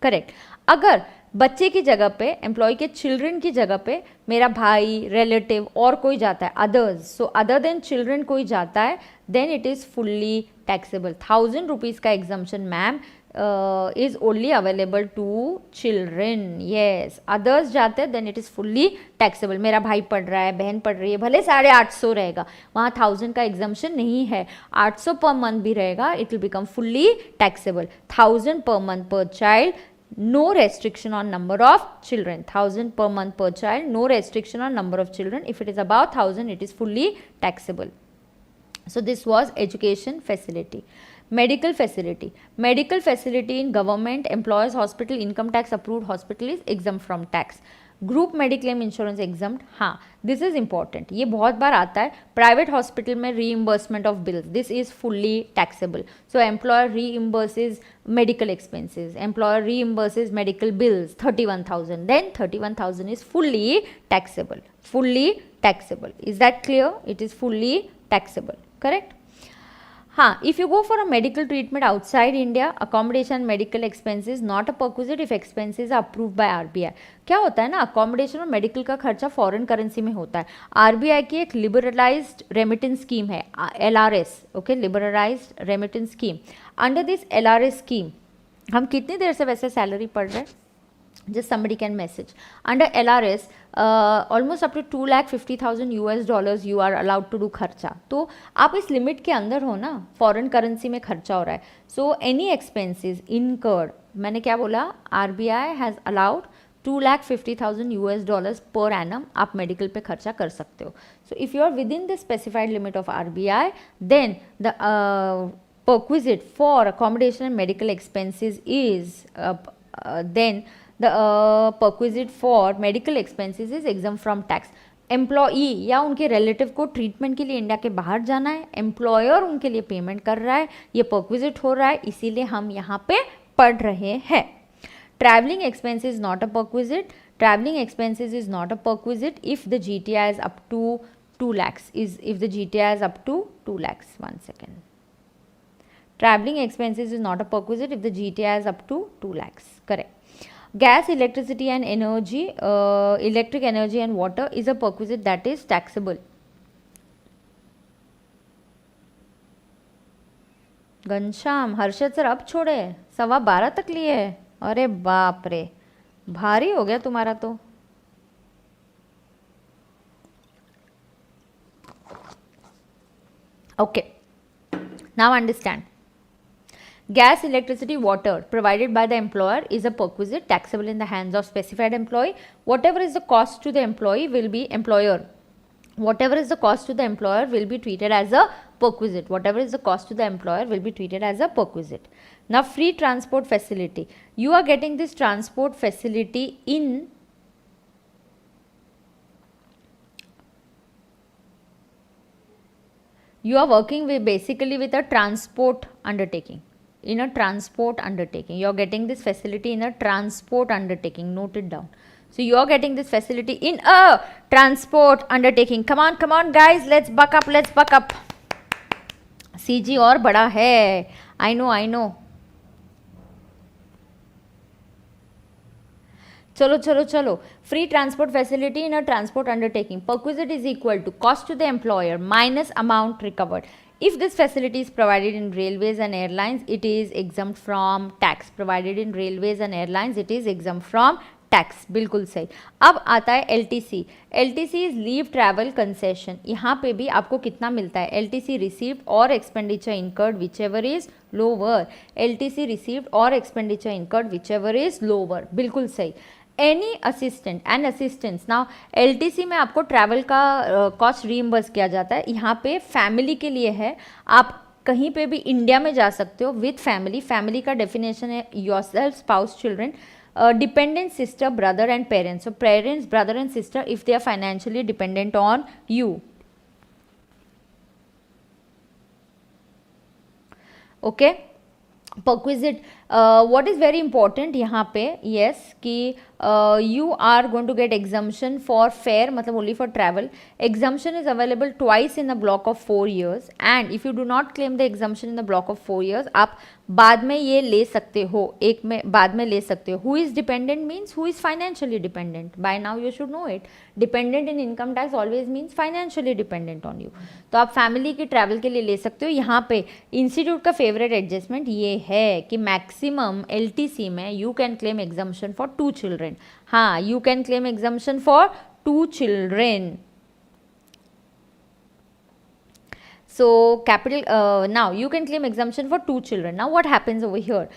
करेक्ट। अगर बच्चे की जगह पे, एम्प्लॉय के चिल्ड्रन की जगह पे मेरा भाई, रिलेटिव और कोई जाता है, others, so other than children कोई जाता है, then it is fully taxable. 1,000 rupees का exemption ma'am is only available to children. Yes, others जाते हैं then it is fully taxable. मेरा भाई पढ़ रहा है, बहन पढ़ रही है, भले 850 रहेगा, वहाँ 1,000 का एग्जम्पशन नहीं है, 800 पर मंथ भी रहेगा, it will become fully taxable. 1,000 per month per child, no restriction on number of children. 1,000 per month per child, no restriction on number of children. If it is above 1,000 it is fully taxable. So this was education facility. Medical facility. Medical facility in government, employers hospital, income tax approved hospital is exempt from tax. Group mediclaim insurance exempt, हाँ this is important, ये बहुत बार आता है private hospital में reimbursement of bills, this is fully taxable. So employer reimburses medical expenses, employer reimburses medical bills 31,000, then 31,000 is fully taxable, fully taxable. Is that clear? It is fully taxable, correct? हाँ, if you go for a medical treatment outside India, accommodation medical expenses not a perquisite if expenses are approved by RBI. क्या होता है ना, accommodation और medical का खर्चा foreign currency में होता है. आरबीआई की एक लिबरलाइज्ड रेमिटेंस स्कीम है LRS, okay, liberalised remittance scheme. Under this LRS scheme हम कितनी देर से वैसे सैलरी पढ़ रहे हैं, just somebody can message. Under LRS, almost up to $250,000 you are allowed to do खर्चा. तो आप इस लिमिट के अंदर हो ना, फॉरेन करेंसी में खर्चा हो रहा है. सो एनी एक्सपेंसेस इनकर्ड, मैंने क्या बोला, RBI has allowed $250,000 per annum आप मेडिकल पे खर्चा कर सकते हो. So if you are within the specified limit of RBI, then the perquisite for accommodation and medical expenses is then the perquisite for medical expenses is exempt from tax. Employee या उनके relative को treatment के लिए India के बाहर जाना है, employer उनके लिए पेमेंट कर रहा है, ये परक्विजिट हो रहा है, इसीलिए हम यहाँ पे पढ़ रहे हैं. Travelling expense is not a perquisite. Travelling expenses is not a perquisite if the GTI is up to 2 lakhs. If the GTI is up to 2 lakhs. 1 second. Traveling expenses is not a perquisite if the GTI is up to 2 lakhs. Correct. Gas, electricity and energy, electric energy and water is a perquisite that is taxable. Ghanshyam, Harshad sir अब छोड़े, 12:15 तक लिए. अरे बाप रे, भारी हो गया तुम्हारा तो. Okay, now understand. Gas, electricity, water provided by the employer is a perquisite taxable in the hands of specified employee. Whatever is the cost to the employee will be employer. Whatever is the cost to the employer will be treated as a perquisite. Whatever is the cost to the employer will be treated as a perquisite. Now, free transport facility. You are getting this transport facility in you are working with basically with a transport undertaking. In a transport undertaking, you are getting this facility in a transport undertaking. Note it down. So you are getting this facility in a transport undertaking. Come on guys, let's buck up, let's buck up. CG और बड़ा है, I know. चलो. Free transport facility in a transport undertaking. Perquisite is equal to cost to the employer minus amount recovered. If this facility is provided in railways and airlines, it is exempt from tax. Provided in railways and airlines, it is exempt from tax. बिल्कुल सही. अब आता है LTC. LTC is leave travel concession. यहाँ पे भी आपको कितना मिलता है, LTC received or expenditure incurred whichever is lower. LTC received or expenditure incurred whichever is lower. बिल्कुल सही. Any assistant and assistance. Now LTC में आपको ट्रैवल का कॉस्ट रीइम्बर्स किया जाता है. यहाँ पे फैमिली के लिए है, आप कहीं पे भी इंडिया में जा सकते हो विथ फैमिली. फैमिली का डेफिनेशन है yourself, spouse, children, dependent sister, brother and parents. So parents, brother and sister if they are financially dependent on you. Okay. perquisite, what is very important यहाँ पे, yes, कि you are going to get exemption for fare, मतलब only for travel. Exemption is available twice in a block of 4 years, and if you do not claim the exemption in the block of 4 years, आप बाद में ये ले सकते हो, एक में बाद में ले सकते हो. Who is dependent means who is financially dependent. By now you should know it. Dependent in income tax always means financially dependent on you. तो आप फैमिली की ट्रैवल के लिए ले सकते हो. यहाँ पे इंस्टीट्यूट का फेवरेट एडजस्टमेंट ये है कि मैक्सिमम LTC में you can claim exemption for 2 children. हाँ, you can claim exemption for 2 children. So capital, now you can claim exemption for 2 children. Now what happens over here?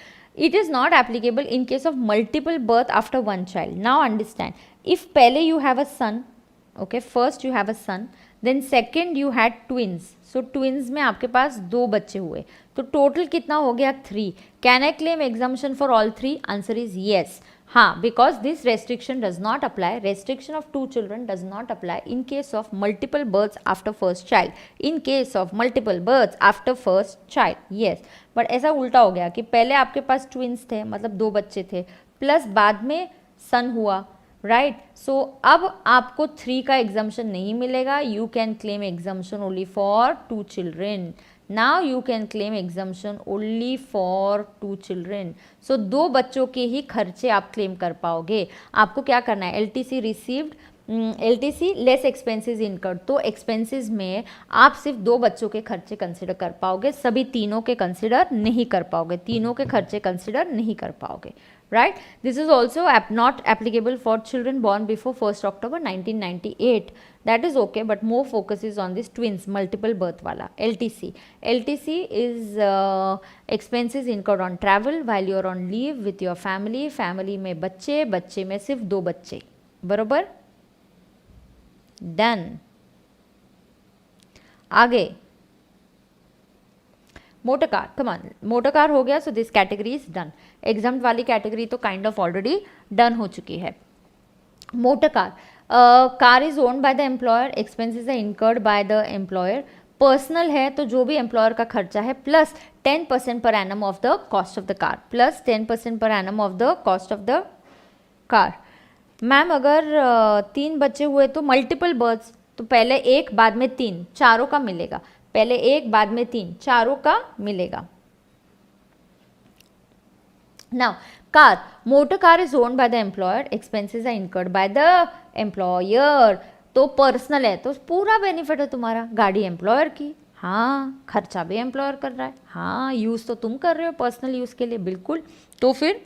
It is not applicable in case of multiple birth after 1 child. Now understand, if pehle you have a son, okay, first you have a son, then second you had twins, so twins में आपके पास 2 बच्चे हुए, तो total कितना हो गया 3. Can I claim exemption for all 3? Answer is yes. हाँ, because this restriction does not apply, restriction of 2 children does not apply in case of multiple births after first child. In case of multiple births after first child, yes. But ऐसा उल्टा हो गया कि पहले आपके पास twins थे, मतलब 2 बच्चे थे, प्लस बाद में सन हुआ, राइट. सो अब आपको 3 का एग्जाम्पशन नहीं मिलेगा. You can claim exemption only for 2 children. Now you can claim exemption only for 2 children. So 2 बच्चों के ही खर्चे आप क्लेम कर पाओगे. आपको क्या करना है, LTC received, LTC less expenses incurred, तो एक्सपेंसेस में आप सिर्फ 2 बच्चों के खर्चे कंसिडर कर पाओगे, सभी तीनों के कंसिडर नहीं कर पाओगे, तीनों के खर्चे कंसिडर नहीं कर पाओगे, right. This is also not applicable for children born before 1st October 1998. That is okay, but more focus is on this twins, multiple birth wala, LTC. LTC is expenses incurred on travel while you are on leave with your family. Family में बच्चे, बच्चे में सिर्फ 2 बच्चे, बरोबर. Done. आगे motor car, कमान motor car हो गया. So this category is done. Exempt वाली कैटेगरी तो काइंड ऑफ ऑलरेडी डन हो चुकी है. Motor car, car is owned by the employer, expenses are incurred by the employer. Personal है तो जो भी एम्प्लॉयर का खर्चा है plus 10% per annum of the cost of the car, plus 10% per annum of the cost of the car. Ma'am अगर 3 बच्चे हुए तो मल्टीपल बर्थ्स, तो पहले 1 बाद में 3, चारों का मिलेगा. पहले 1 बाद में 3, चारों का मिलेगा. Now car, motor car is owned by the employer, expenses are incurred by the employer. तो पर्सनल है तो पूरा बेनिफिट है तुम्हारा. गाड़ी एम्प्लॉयर की, हाँ, खर्चा भी एम्प्लॉयर कर रहा है, हाँ, यूज तो तुम कर रहे हो पर्सनल यूज के लिए, बिल्कुल. तो फिर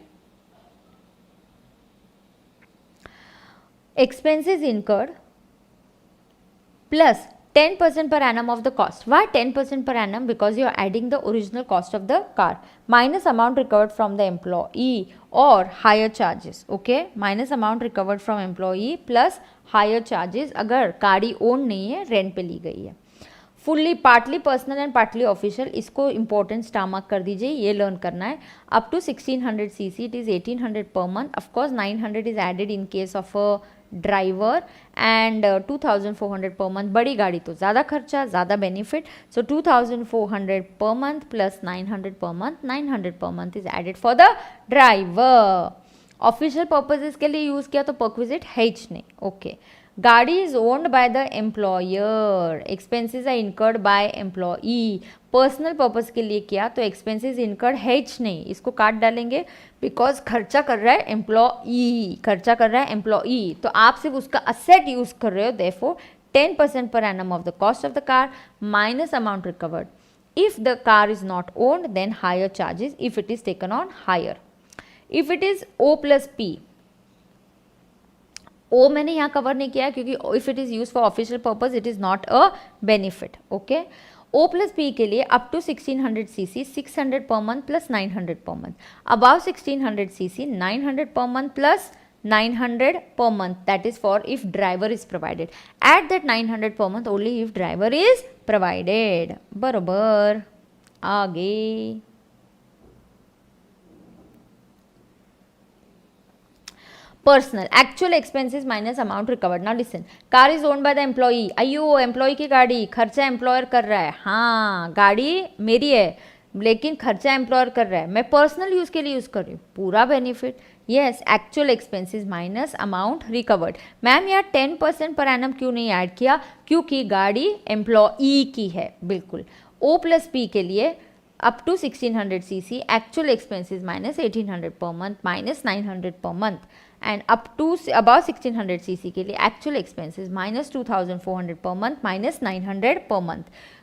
expenses incurred plus 10% per annum of the cost. Why 10% per annum? Because you are adding the original cost of the car minus amount recovered from the employee or higher charges. Okay, minus amount recovered from employee plus higher charges अगर गाड़ी own नहीं है, rent पे ली गई है. Fully partly personal and partly official, इसको important stomach कर दीजिए, ये लर्न करना है. Up to 1600 cc it is 1800 per month. Of course 900 is added in case of a driver and 2400 per month. बड़ी गाड़ी तो ज़्यादा खर्चा, ज़्यादा benefit. So 2400 per month plus 900 per month, 900 per month is added for the driver. Official purposes के लिए use किया तो परक्विजिट है ही नहीं. ओके, गाड़ी is owned by the employer, expenses are incurred by employee. Personal purpose के लिए किया तो एक्सपेंसेस इनकर्ड है ही नहीं, इसको काट डालेंगे बिकॉज खर्चा कर रहा है एम्प्लॉई, खर्चा कर रहा है एम्प्लॉई, तो आप सिर्फ उसका असेट यूज कर रहे हो. Therefore 10% per annum of the cost of the car minus amount recovered. If the car is not owned then hire charges if it is taken on hire. If it is O plus P, ओ मैंने यहाँ cover नहीं किया क्योंकि if it is use for official purpose it is not a benefit. Okay, O plus P के लिए up to 1600 cc 600 per month plus 900 per month. Above 1600 cc 900 per month plus 900 per month. That is for if driver is provided. Add that 900 per month only if driver is provided. बरोबर. आगे personal actual expenses minus amount recovered. Now listen, car is owned by the employee. अयो employ की गाड़ी, खर्चा employer कर रहा है. हाँ, गाड़ी मेरी है लेकिन खर्चा एम्प्लॉयर कर रहा है, मैं पर्सनल यूज के लिए यूज कर रही हूँ, पूरा benefit. Yes, actual expenses minus amount recovered. Ma'am यार 10% पर एनम क्यों नहीं ऐड किया? क्योंकि गाड़ी एम्प्लॉई की है. बिल्कुल. O प्लस पी के लिए up to 1600 cc actual expenses minus 1800 per month minus 900 per month. And up to about 1600 cc के लिए actual expenses minus 2400 per month minus 900 per month.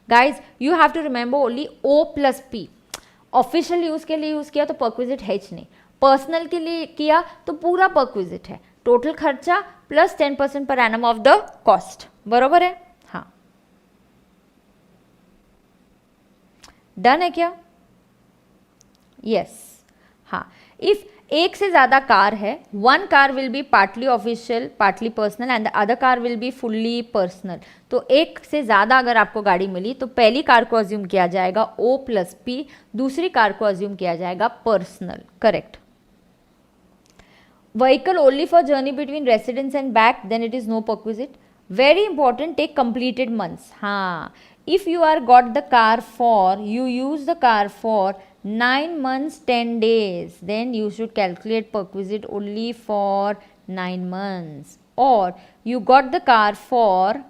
Guys you have to remember only O plus P. Official use के लिए use किया तो perquisite है नहीं, personal के लिए किया तो पूरा परक्विजिट है. टोटल खर्चा plus 10% per annum of the cost. बरोबर है? हाँ, डन है क्या? यस. हाँ, इफ एक से ज़्यादा कार है, one car will be partly official partly personal and the other car will be fully personal. तो एक से ज़्यादा अगर आपको गाड़ी मिली तो पहली कार को अज्यूम किया जाएगा O प्लस P, दूसरी कार को अज्यूम किया जाएगा personal. Correct. Vehicle only for journey between residence and back, then it is no perquisite. Very important, take completed months. हाँ, if you are got the car for, you use the car for 9 months 10 days, then you should calculate perquisite only for 9 months. Or you got the car for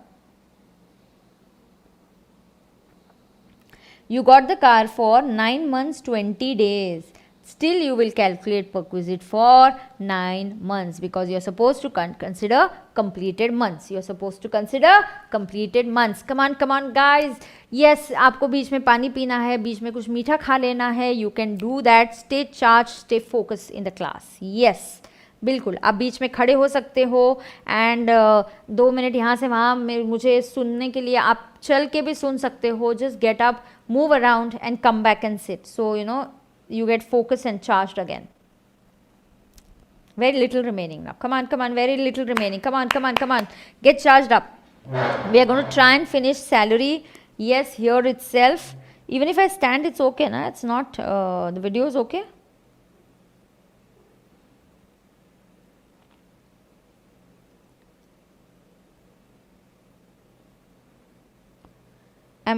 9 months 20 days, still you will calculate perquisite for 9 months because you are supposed to consider completed months. You are supposed to consider completed months. Come on guys. Yes, आपको बीच में पानी पीना है, बीच में कुछ मीठा खा लेना है. You can do that. Stay charged, stay focused in the class. Yes, बिल्कुल आप बीच में खड़े हो सकते हो एंड 2 मिनट यहाँ से वहाँ मुझे सुनने के लिए आप चल के भी सुन सकते हो. Just get up, move around and come back and sit, so you get focused and charged again. Very little remaining now. Come on, very little remaining. Come on, get charged up. We are going to try and finish salary. Yes, here itself. Even if I stand, it's okay, na? It's not the video is okay.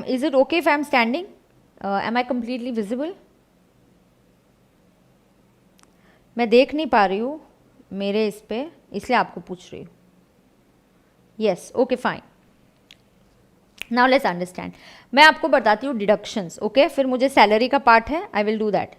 Is it okay if I am standing? Am I completely visible? मैं देख नहीं पा रही हूँ मेरे इस पे, इसलिए आपको पूछ रही हूँ. Yes, okay fine. Now let's understand. मैं आपको बताती हूँ डिडक्शंस. ओके, फिर मुझे सैलरी का पार्ट है, आई will do that.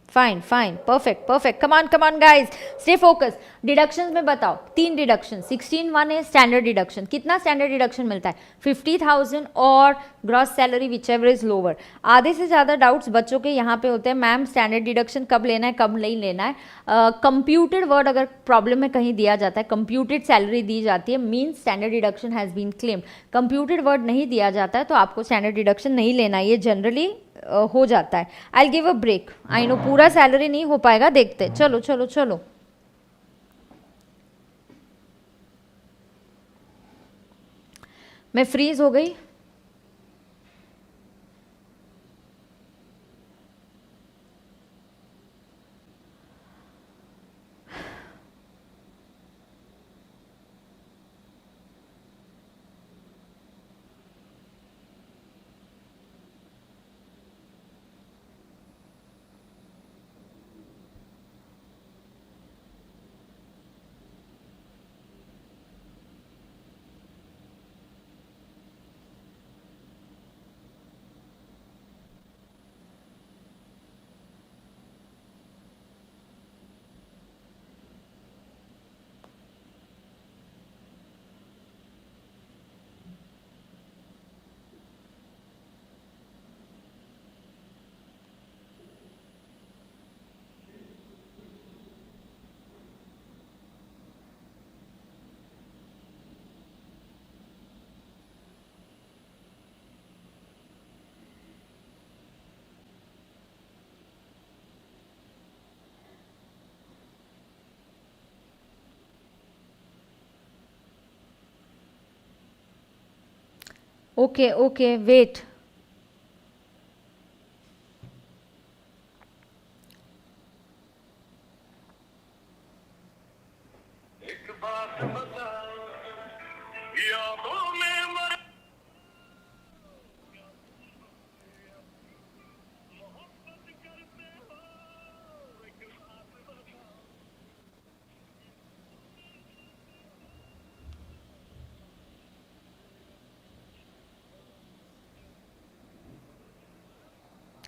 Fine, perfect. Come on guys, stay focused. Deductions में बताओ, 3 डिडक्शन. 16 है स्टैंडर्ड डिडक्शन. कितना स्टैंडर्ड डिडक्शन मिलता है? 50,000 और gross salary which ever is lower. आधे से ज़्यादा डाउट्स बच्चों के यहाँ पे होते हैं, मैम स्टैंडर्ड डिडक्शन कब लेना है, कब नहीं लेना है. कंप्यूटेड वर्ड अगर प्रॉब्लम में कहीं दिया जाता है, कंप्यूटेड सैलरी दी जाती है, means standard deduction has been claimed. Computed word नहीं दिया जाता है तो आपको स्टैंडर्ड डिडक्शन नहीं लेना. ये जनरली हो जाता है. I give a break. I know पूरा सैलरी नहीं हो पाएगा, देखते. चलो. मैं फ्रीज हो गई. Okay, wait.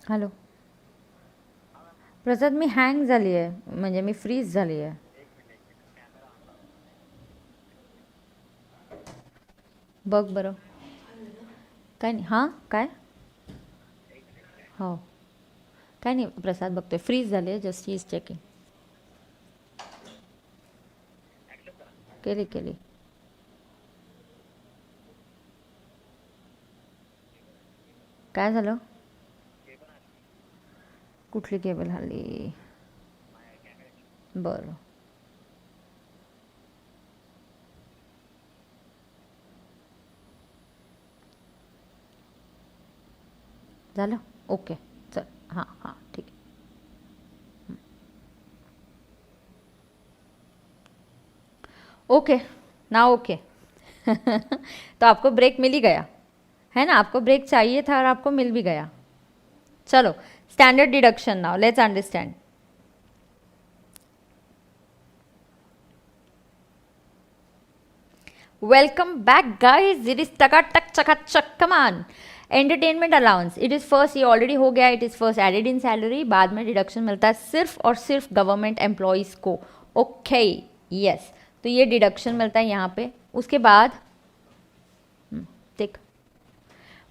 हॅलो प्रसाद, मी हँग झाली आहे, म्हणजे मी फ्रीज झाली आहे. बघ बरं. काय नाही. हां काय? हो, काय नाही प्रसाद बघतोय, फ्रीज झाली आहे. Just he is checking. केली. काय झालं? कुठली केबल हल्ली बरं झालं ओके चल हां हां ठीक आहे ओके ना ओके तो आपको ब्रेक मिल ही गया है ना, आपको ब्रेक चाहिए था और आपको मिल भी गया. चलो standard deduction now let's understand. Welcome back guys, it is टकाटक चकाचक. Come on. Entertainment allowance, it is first, ये ऑलरेडी हो गया, it is first added in salary, बाद में डिडक्शन मिलता है सिर्फ और सिर्फ गवर्नमेंट एम्प्लॉयज़ को. ओके यस, तो ये डिडक्शन मिलता है यहाँ पे. उसके बाद देख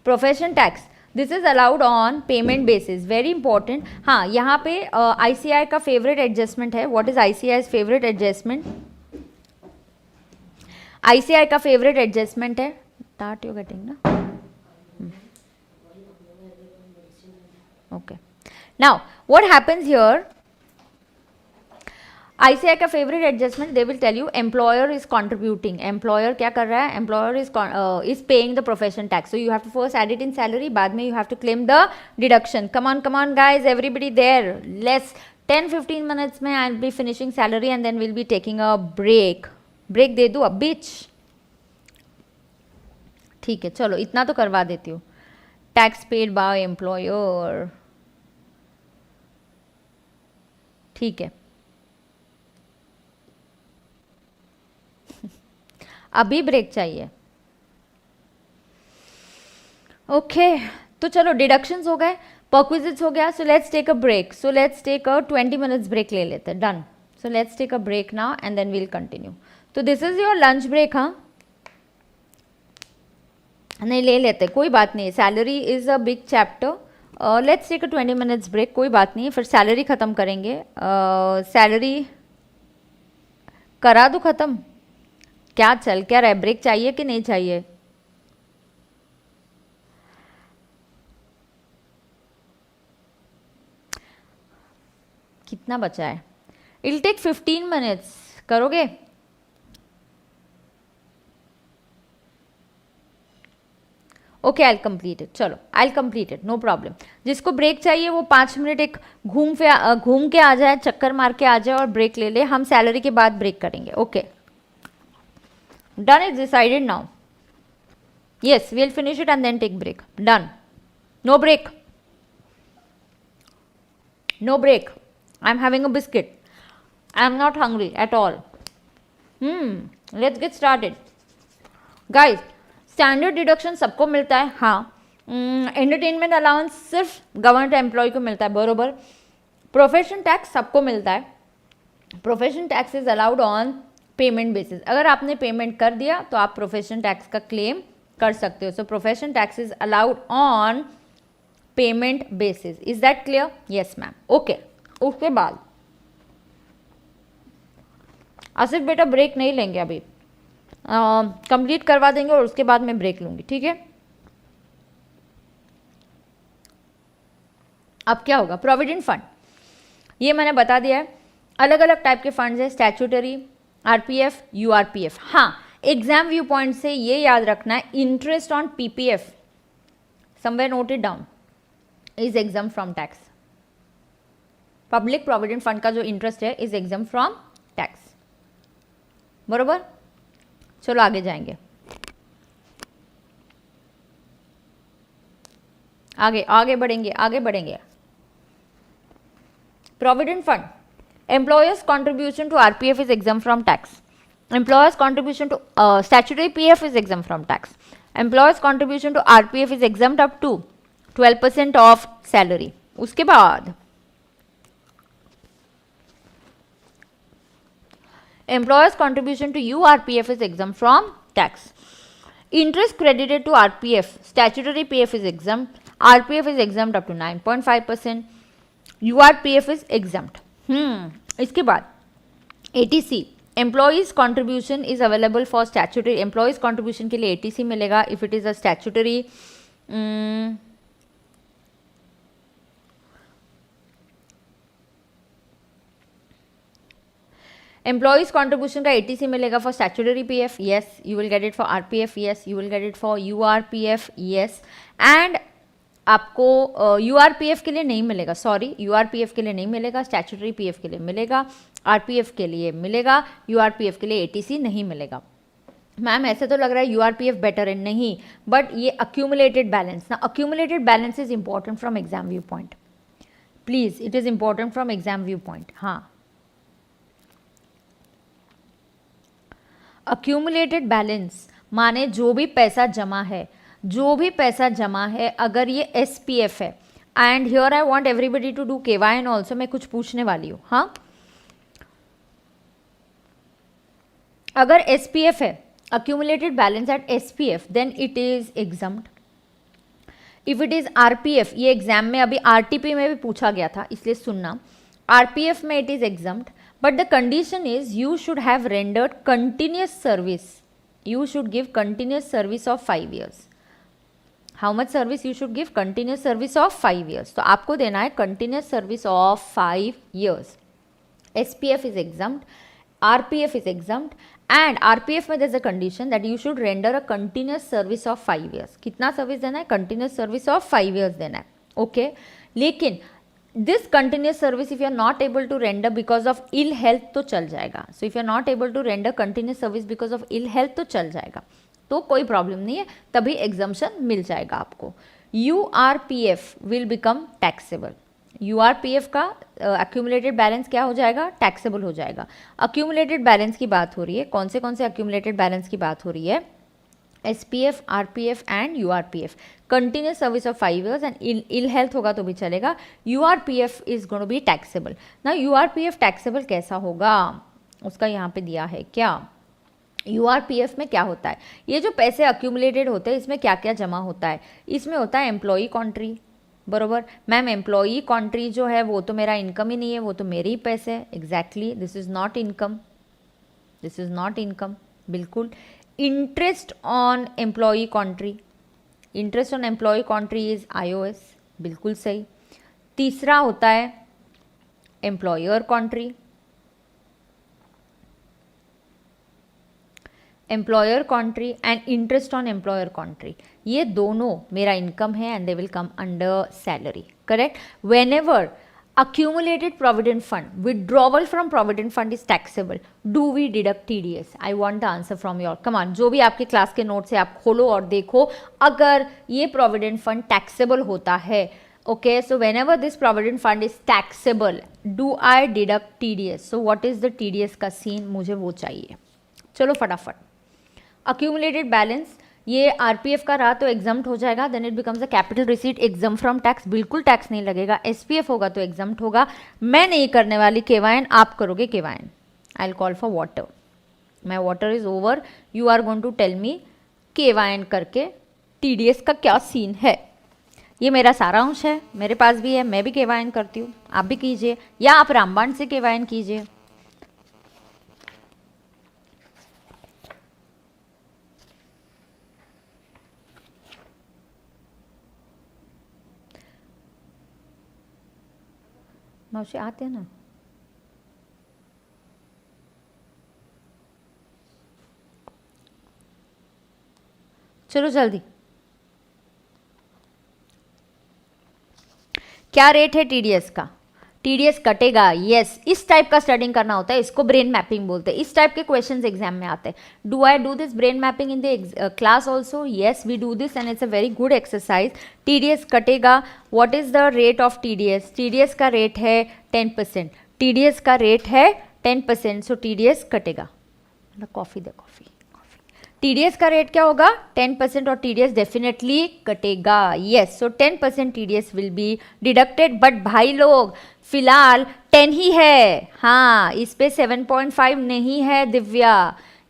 profession tax, this is allowed on payment basis, very important. हाँ यहाँ पे ICI का फेवरेट एडजस्टमेंट है. What is ICI's favourite adjustment? ICI का फेवरेट एडजस्टमेंट है टाट यू गेटिंग ना. Okay. Now, what happens here? ICI का favorite adjustment, they will tell you employer is contributing. Employer क्या कर रहा है? Employer is paying the profession tax. So you have to first add it in salary. बाद में you have to claim the deduction. Come on, guys, everybody there. Let's 10-15 minutes में I'll be finishing salary and then we'll be taking a break. Break दे दूँ अब बीच? ठीक है, चलो इतना तो करवा देती हूँ. Tax paid by employer. ठीक है, अभी ब्रेक चाहिए. ओके तो चलो डिडक्शंस हो गए, परक्विजिट्स हो गया. So let's take a break. So let's take a 20 minutes break ले लेते हैं. Done. So let's take a break now and then we'll continue. तो this is your lunch break. हाँ नहीं ले लेते, कोई बात नहीं. Salary is a big chapter. Let's take a 20 minutes break, कोई बात नहीं, फिर सैलरी ख़त्म करेंगे. सैलरी करा दूँ ख़त्म? क्या चल क्या रहा है? ब्रेक चाहिए कि नहीं चाहिए? कितना बचा है? It take 15 minutes. करोगे? Okay I complete it. चलो I complete it, no problem. जिसको ब्रेक चाहिए वो 5 मिनट एक घूम के आ जाए, चक्कर मार के आ जाए और ब्रेक ले ले. हम सैलरी के बाद ब्रेक करेंगे. Okay done, is decided now. Yes we will finish it and then take break. Done. No break, no break. I am having a biscuit. I am not hungry at all. Let's get started guys. Standard deduction सबको मिलता है. हाँ entertainment allowance सिर्फ government employ को मिलता है, बरोबर. Profession tax सबको मिलता है. Profession tax is allowed on payment basis. अगर आपने पेमेंट कर दिया तो आप प्रोफेशन टैक्स का क्लेम कर सकते हो. So profession tax is allowed on payment basis. Is that clear? Yes ma'am. Okay उसके बाद आसिफ बेटा ब्रेक नहीं लेंगे अभी, कंप्लीट करवा देंगे और उसके बाद मैं ब्रेक लूँगी. ठीक है. अब क्या होगा? प्रोविडेंट फंड, ये मैंने बता दिया है. अलग अलग टाइप के फंड्स है, स्टैट्यूटरी, RPF, URPF. हाँ एग्जाम व्यू पॉइंट से ये याद रखना है, interest on PPF somewhere note it down is exempt from tax. Public provident fund का जो इंटरेस्ट है इज एग्जाम फ्रॉम टैक्स, बरोबर. चलो आगे जाएंगे. आगे बढ़ेंगे. Provident fund, employer's contribution to RPF is exempt from tax. Employer's contribution to statutory PF is exempt from tax. Employer's contribution to RPF is exempted up to 12% of salary. उसके बाद employer's contribution to URPF is exempt from tax. Interest credited to RPF, statutory PF is exempt. RPF is exempt up to 9.5%. URPF is exempt. इसके बाद ATC, employees contribution is available for statutory. Employees contribution के लिए ATC मिलेगा if it is a statutory. Employees contribution का 80C मिलेगा for statutory PF, yes you will get it for RPF, yes you will get it for URPF, yes. And आपको URPF के लिए नहीं मिलेगा, सॉरी यूआरपीएफ के लिए नहीं मिलेगा, स्टैट्यूटरी पीएफ के लिए मिलेगा, आरपीएफ के लिए मिलेगा, यूआरपीएफ के लिए 80C नहीं मिलेगा। मैम ऐसे तो लग रहा है यूआरपीएफ बेटर है, नहीं, बट ये अक्यूमुलेटेड बैलेंस ना, accumulated balance is important from exam view point, please it is important from exam view point. हाँ, अक्यूमुलेटेड बैलेंस माने जो भी पैसा जमा है, जो भी पैसा जमा है, अगर ये एसपीएफ है, and here I want everybody to do KYN also, मैं कुछ पूछने वाली हूँ। हाँ, अगर एसपीएफ है, accumulated balance at SPF, then it is exempt. If it is RPF, ये एग्जाम में अभी RTP में भी पूछा गया था, इसलिए सुनना, RPF में it is exempt, but the condition is you should have rendered continuous service. You should give continuous service of 5 years. How much service you should give? Continuous service of 5 years. तो आपको देना है continuous service of 5 years. SPF is exempt, RPF is exempt, and RPF में there is a condition that you should render a continuous service of 5 years. कितना service देना है? Continuous service of 5 years देना है, ओके। लेकिन this continuous service if you are not able to render because of ill health तो चल जाएगा। So if you are not able to render continuous service because of ill health तो चल जाएगा, तो कोई प्रॉब्लम नहीं है, तभी एग्जम्पशन मिल जाएगा आपको। URPF will become taxable. URPF का अक्यूमुलेटेड बैलेंस क्या हो जाएगा? टैक्सेबल हो जाएगा। अक्यूमुलेटेड बैलेंस की बात हो रही है, कौन से अक्यूमुलेटेड बैलेंस की बात हो रही है? SPF, RPF and URPF. Continuous service of 5 years and ill health होगा तो भी चलेगा। URPF is going to be taxable. ना यूआरपीएफ टैक्सेबल कैसा होगा, उसका यहाँ पे दिया है क्या। यूआरपीएफ में क्या होता है, ये जो पैसे अक्यूमुलेटेड होते हैं इसमें क्या क्या जमा होता है? इसमें होता है एम्प्लॉई कॉन्ट्री, बरोबर। मैम एम्प्लॉई कॉन्ट्री जो है वो तो मेरा इनकम ही नहीं है, वो तो मेरे ही पैसे है। Exactly, this is not income, this is not income, बिल्कुल। Interest on employee contri, interest on employee contri is IOS, बिल्कुल सही। तीसरा होता है employer contri, employer contri and interest on employer contri, ये दोनों मेरा इनकम है and they will come under salary, correct. Whenever accumulated provident fund, withdrawal from provident fund is taxable, do we deduct TDS? I want the answer from your, come on, जो भी आपके class के notes है आप खोलो और देखो, अगर ये provident fund taxable होता है, okay, so whenever this provident fund is taxable, do I deduct TDS? So what is the TDS का सीन, मुझे वो चाहिए। चलो फटाफट, accumulated balance ये आरपीएफ का रहा तो एग्जम्प्ट हो जाएगा, then it becomes a capital receipt, exempt from tax, बिल्कुल टैक्स नहीं लगेगा। एसपीएफ होगा तो एग्जम्प्ट होगा। मैं नहीं करने वाली केवाईएन, आप करोगे KYN. I will call for water, my water is over, you are going to tell me KYN करके टीडीएस का क्या सीन है। ये मेरा सारांश है, मेरे पास भी है, मैं भी केवाईएन करती हूँ, आप भी कीजिए, या आप रामबाण से केवाईएन कीजिए। मौसी आते हैं ना, चलो जल्दी। क्या रेट है टीडीएस का? टीडीएस कटेगा, यस। इस टाइप का स्टडिंग करना होता है, इसको ब्रेन मैपिंग बोलते हैं। इस टाइप के क्वेश्चंस एग्जाम में आते हैं। Do I do this brain mapping in the class also? Yes we do this and it's a very good exercise. TDS कटेगा, what is the rate of TDS? TDS का rate है 10%, TDS का rate है 10%, so TDS कटेगा। Coffee दे, coffee. TDS का rate क्या होगा? 10% और टीडीएस डेफिनेटली कटेगा, yes. So 10% TDS will be deducted, but भाई लोग फिलहाल 10 ही है, हाँ, इस पे 7.5 नहीं है दिव्या।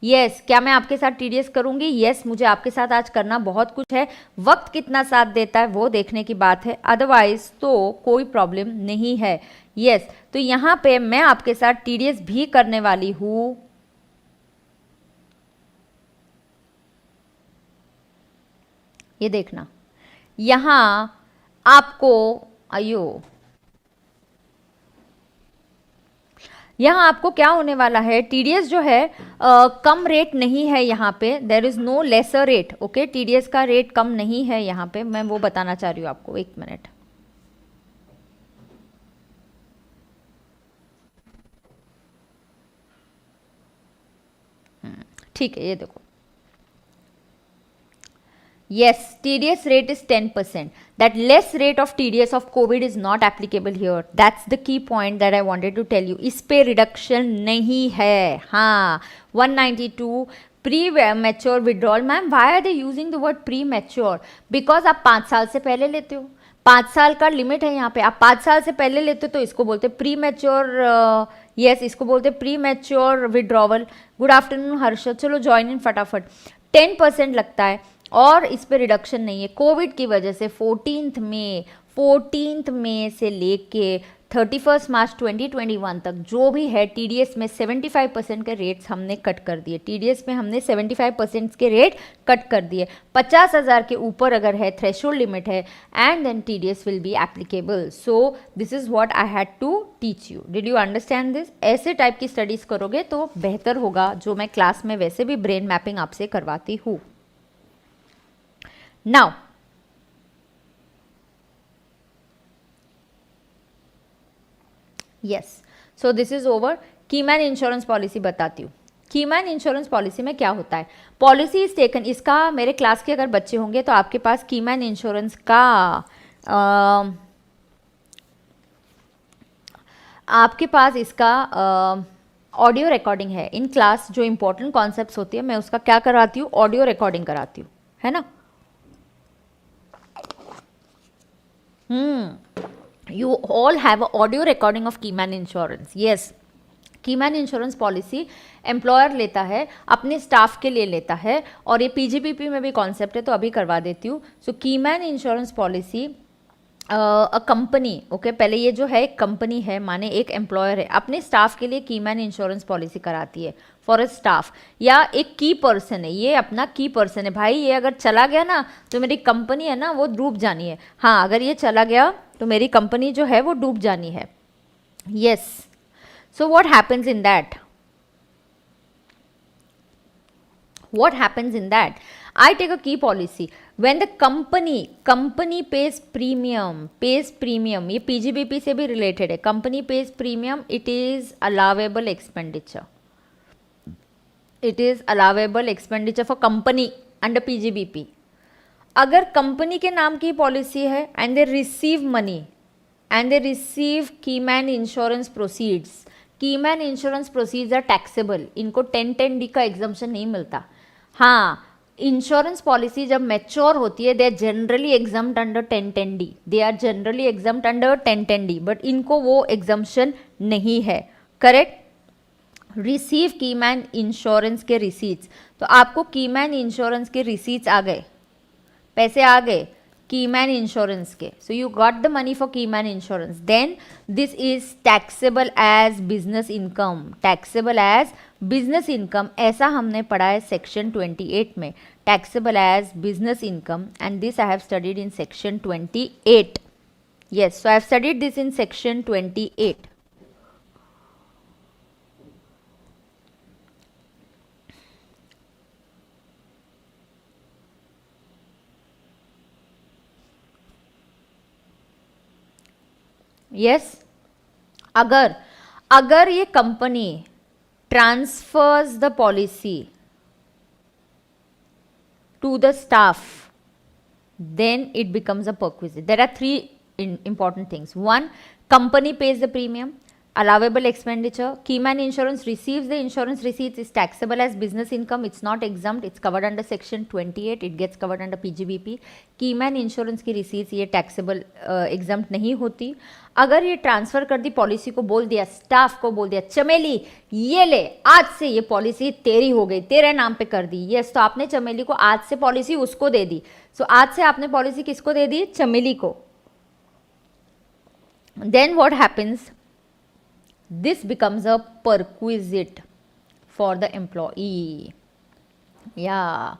यस, क्या मैं आपके साथ टीडीएस करूंगी? यस, मुझे आपके साथ आज करना बहुत कुछ है, वक्त कितना साथ देता है वो देखने की बात है, अदरवाइज तो कोई प्रॉब्लम नहीं है। यस, तो यहाँ पे मैं आपके साथ टीडीएस भी करने वाली हूँ। ये देखना, यहां आपको, अयो यहाँ आपको क्या होने वाला है, टीडीएस जो है कम रेट नहीं है यहाँ पे, there is no lesser rate, okay, TDS का रेट कम नहीं है यहाँ पे, मैं वो बताना चाह रही हूँ आपको, एक मिनट। ठीक है, ये देखो, yes, TDS rate is 10%. That less rate of TDS of COVID is not applicable here. That's the key point that I wanted to tell you. इस पे रिडक्शन नहीं है। हाँ, 192 premature withdrawal. Ma'am why are they using the word premature? Because आप 5 साल से पहले लेते हो, 5 साल का लिमिट है यहाँ पे, आप 5 साल से पहले लेते हो तो इसको बोलते प्री मैच्योर, यस, इसको बोलते pre mature withdrawal. Good afternoon Harshad, चलो ज्वाइन इन फटाफट। 10% लगता है और इस पे रिडक्शन नहीं है कोविड की वजह से। 14th मई से लेके 31 मार्च 2021 तक जो भी है टीडीएस में 75% के रेट्स हमने कट कर दिए। टीडीएस में हमने 75% के रेट कट कर दिए। 50,000 के ऊपर अगर है, थ्रेशोल्ड लिमिट है, and then TDS will be applicable. So this is what I had to teach you. Did you understand this? ऐसे टाइप की स्टडीज करोगे तो बेहतर होगा, जो मैं क्लास में वैसे भी ब्रेन मैपिंग आपसे करवाती हूँ। Now, yes, so this is over. Keyman insurance policy बताती हूँ। कीमैन इंश्योरेंस पॉलिसी में क्या होता है? पॉलिसी इज टेकन, इसका मेरे क्लास के अगर बच्चे होंगे तो आपके पास कीमैन इंश्योरेंस का आपके पास इसका ऑडियो रिकॉर्डिंग है इन क्लास। जो इंपॉर्टेंट कॉन्सेप्ट्स होती है मैं उसका क्या कराती हूँ, ऑडियो रिकॉर्डिंग कराती हूँ, है ना। You all have an audio recording of Keyman Insurance. Yes, keyman insurance policy employer लेता है, अपने स्टाफ के लिए लेता है, और ये पीजीपीपी में भी कॉन्सेप्ट है तो अभी करवा देती हूँ। So keyman insurance policy a company, okay, पहले ये जो है एक कंपनी है, माने एक एम्प्लॉयर है, अपने स्टाफ के लिए कीमैन इंश्योरेंस पॉलिसी कराती है फॉर अ स्टाफ। या एक की पर्सन है, ये अपना की पर्सन है, भाई ये अगर चला गया ना तो मेरी कंपनी है ना वो डूब जानी है। हाँ, अगर ये चला गया तो मेरी कंपनी जो है वो डूब जानी है। Yes, so what happens in that? What happens in that? I take a key policy. When the company pays premium, ये PGBP से भी related है, company pays premium, it is allowable expenditure. It is allowable expenditure for company under PGBP. अगर company के नाम की policy है and they receive money and they receive keyman insurance proceeds, keyman insurance proceeds are taxable, इनको 1010D का exemption नहीं मिलता। हाँ, इंश्योरेंस पॉलिसी जब मैच्योर होती है they are generally exempt under 1010D, they are generally exempt under 1010D, but इनको वो एग्जम्पशन नहीं है। करेक्ट? रिसीव कीमैन इंश्योरेंस के रिसीट्स, तो आपको कीमैन इंश्योरेंस के रिसीट्स आ गए, पैसे आ गए कीमैन इंश्योरेंस के, so you got the money for keyman insurance, then this is taxable as business income, taxable as business income, ऐसा हमने पढ़ा है सेक्शन 28 में, taxable as business income, and this I have studied in section 28. Yes, so I have studied this in section 28. Yes, अगर ये company transfers the policy to the staff, then it becomes a perquisite. There are three important things. One, company pays the premium, allowable expenditure. Keyman Insurance receives the insurance receipts, is taxable as business income. It's not exempt. It's covered under section 28. It gets covered under PGBP. Keyman Insurance की receipts ये taxable exempt नहीं होती. अगर ये transfer कर दी policy को, बोल दिया स्टाफ को, बोल दिया चमेली ये ले, आज से ये पॉलिसी तेरी हो गई, तेरे नाम पे कर दी, यस, तो आपने चमेली को आज से पॉलिसी उसको दे दी। सो आज से आपने पॉलिसी किसको दे दी? चमेली को। Then what happens? This becomes a perquisite for the employee. या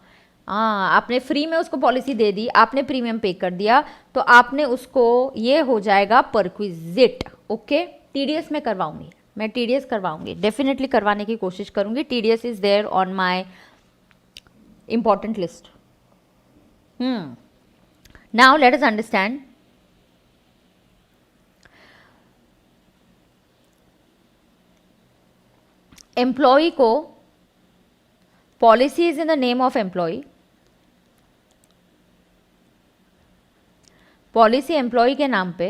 आपने फ्री में उसको पॉलिसी दे दी, आपने प्रीमियम पे कर दिया, तो आपने उसको, ये हो जाएगा परक्विजिट। ओके, टीडीएस में करवाऊंगी, मैं TDS करवाऊंगी, डेफिनेटली करवाने की कोशिश करूंगी. TDS is there on my important list. Now let us understand employee को policy is in the name of employee. Policy employee के नाम पे.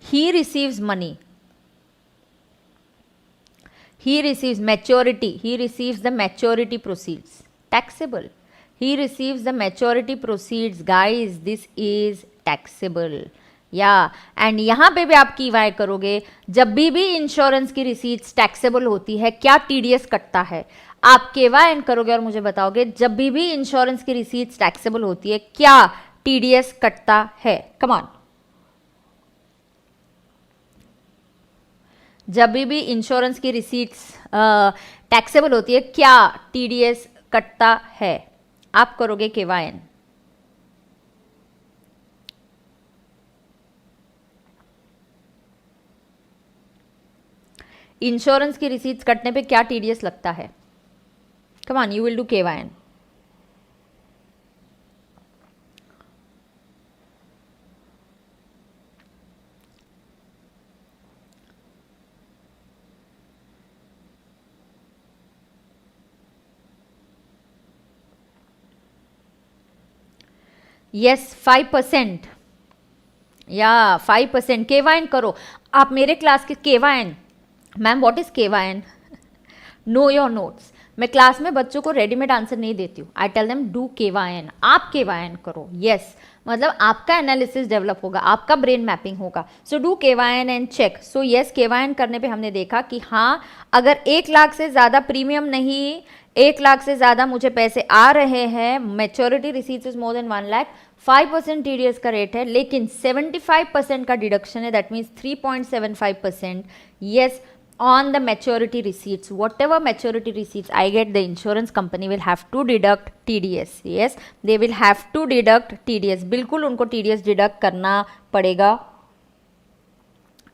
He receives money, he receives maturity, he receives the maturity proceeds, taxable. He receives the maturity proceeds, guys, this is taxable. And यहाँ पे भी आप KY करोगे. जब भी इंश्योरेंस की रिसीट्स टैक्सेबल होती है, क्या TDS कटता है? आप KY करोगे और मुझे बताओगे जब भी इंश्योरेंस की रिसीट्स टैक्सेबल होती है, क्या TDS कटता है? Come on. जब भी इंश्योरेंस की रिसीट्स टैक्सेबल होती है, क्या TDS कटता है? आप करोगे KY. इंश्योरेंस की रिसीट्स कटने पे क्या TDS लगता है? Come on, you will do KY. Yes 5%. या 5% KY करो. आप मेरे क्लास के KY. Ma'am what is KY? Know your notes. मैं क्लास में बच्चों को रेडीमेड आंसर नहीं देती हूँ. I tell them do KY. आप KY करो. यस मतलब आपका एनालिसिस डेवलप होगा, आपका ब्रेन मैपिंग होगा. So do KY and check. So yes KY करने पे हमने देखा कि हाँ, अगर 1 लाख से ज़्यादा प्रीमियम नहीं, 1 लाख से ज़्यादा मुझे पैसे आ रहे हैं, maturity receipts is more than 1 lakh, 5% TDS का रेट है, लेकिन 75% का डिडक्शन है. That means 3.75%. Yes, on the maturity receipts, whatever maturity receipts I get, the insurance company will have to deduct TDS. Yes, they will have to deduct TDS. बिल्कुल उनको TDS deduct करना पड़ेगा.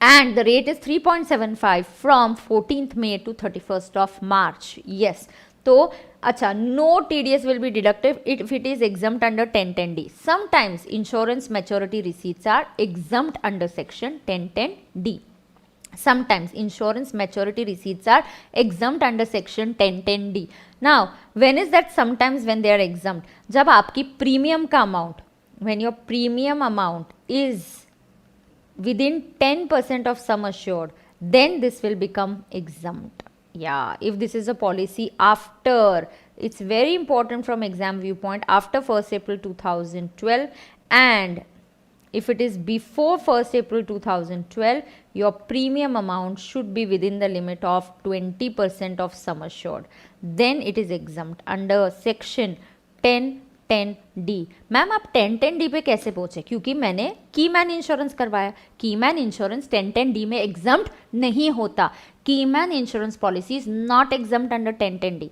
And the rate is 3.75 from 14th May to 31st of March. Yes. तो अच्छा, no TDS will be deducted if it is exempt under 1010D. Sometimes insurance maturity receipts are exempt under section 1010D. Sometimes insurance maturity receipts are exempt under section 1010D. Now, when is that sometimes when they are exempt? जब आपकी premium का amount, when your premium amount is within 10% of sum assured, then this will become exempt. Yeah, if this is a policy after, it's very important from exam viewpoint, after 1st April 2012, and if it is before 1st April 2012, your premium amount should be within the limit of 20% of sum assured. Then it is exempt under section 1010D. Ma'am आप 1010D पे कैसे पहुँचे? क्योंकि मैंने keyman insurance करवाया. Keyman insurance 1010D में exempt नहीं होता. Keyman insurance policy is not exempt under 1010D.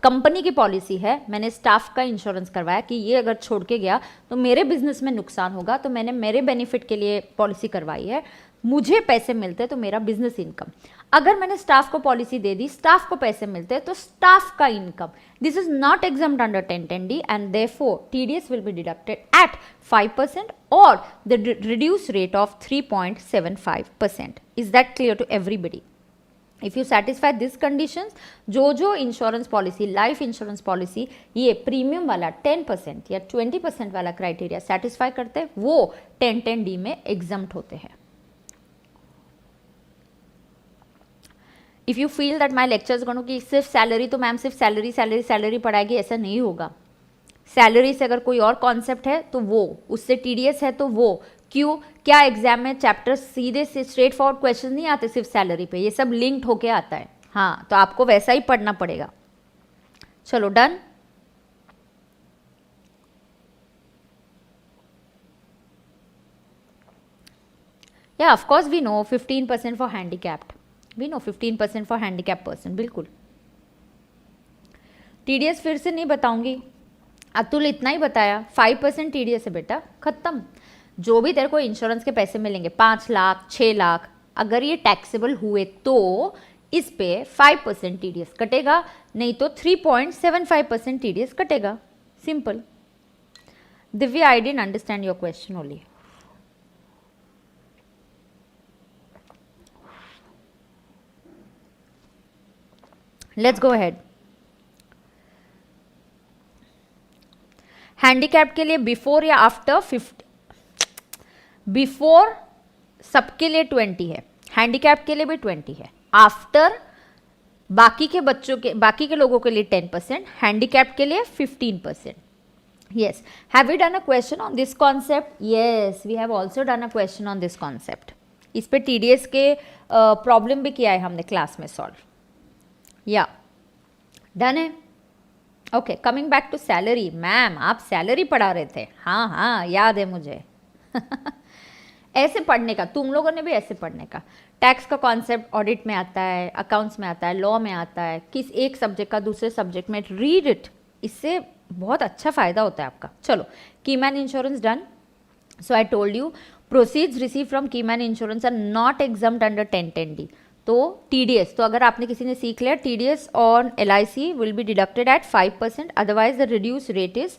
Company की पॉलिसी है, मैंने स्टाफ का इंश्योरेंस करवाया कि ये अगर छोड़ के गया तो मेरे बिजनेस में नुकसान होगा, तो मैंने मेरे बेनिफिट के लिए पॉलिसी करवाई है. मुझे पैसे मिलते तो मेरा बिजनेस इनकम. अगर मैंने स्टाफ को पॉलिसी दे दी, स्टाफ को पैसे मिलते तो स्टाफ का income. This is not exempt under 1010D and therefore TDS will be deducted at 5% और the reduce rate of 3.75%. Is that clear to everybody? If you satisfy this conditions, जो insurance policy, life insurance policy ये premium वाला 10% या 20% वाला criteria satisfy करते हैं, वो 1010D में एग्जम्प्ट होते हैं. If you feel that my lectures गणों की सिर्फ सैलरी, तो मैम सिर्फ सैलरी सैलरी सैलरी पढ़ाएगी, ऐसा नहीं होगा. सैलरी से अगर कोई और कॉन्सेप्ट है तो वो, उससे TDS है तो वो. क्यों? क्या एग्जाम में चैप्टर सीधे से स्ट्रेट फॉरवर्ड क्वेश्चन नहीं आते सिर्फ सैलरी पे, ये सब लिंक्ड होके आता है. हाँ, तो आपको वैसा ही पढ़ना पड़ेगा. चलो डन. या of course we know 15% for handicapped. We know 15% for handicap person. बिल्कुल. TDS फिर से नहीं बताऊंगी, अतुल इतना ही बताया. 5% TDS है बेटा, खत्म. जो भी तेरे को इंश्योरेंस के पैसे मिलेंगे, 5 लाख 6 लाख, अगर ये टैक्सेबल हुए तो इस पे 5% TDS कटेगा, नहीं तो 3.75% TDS कटेगा. Simple. Divya, I didn't understand your question only. Let's go ahead. Handicap के लिए बिफोर या आफ्टर 50? बिफोर सबके लिए 20 है, हैंडीकैप के लिए भी 20 है. आफ्टर बाकी के लोगों के लिए 10%, हैंडीकैप के लिए 15%. Yes. Have we done a question on this concept? Yes, we have also done a question on this concept. इस पे TDS के प्रॉब्लम भी किया है हमने क्लास में सॉल्व. या डन है. Okay, coming back to salary. Ma'am आप सैलरी पढ़ा रहे थे. हाँ हाँ याद है मुझे. ऐसे पढ़ने का, तुम लोगों ने भी ऐसे पढ़ने का. टैक्स का कॉन्सेप्ट ऑडिट में आता है, अकाउंट्स में आता है, लॉ में आता है, किस एक सब्जेक्ट का दूसरे सब्जेक्ट में. रीड इट, इससे बहुत अच्छा फ़ायदा होता है आपका. चलो, keyman insurance done. So I told you proceeds receive from keyman insurance are not exempt under 1010D. तो TDS, तो अगर आपने किसी ने सीख लिया, TDS on LIC will be deducted at 5%, otherwise the reduce rate is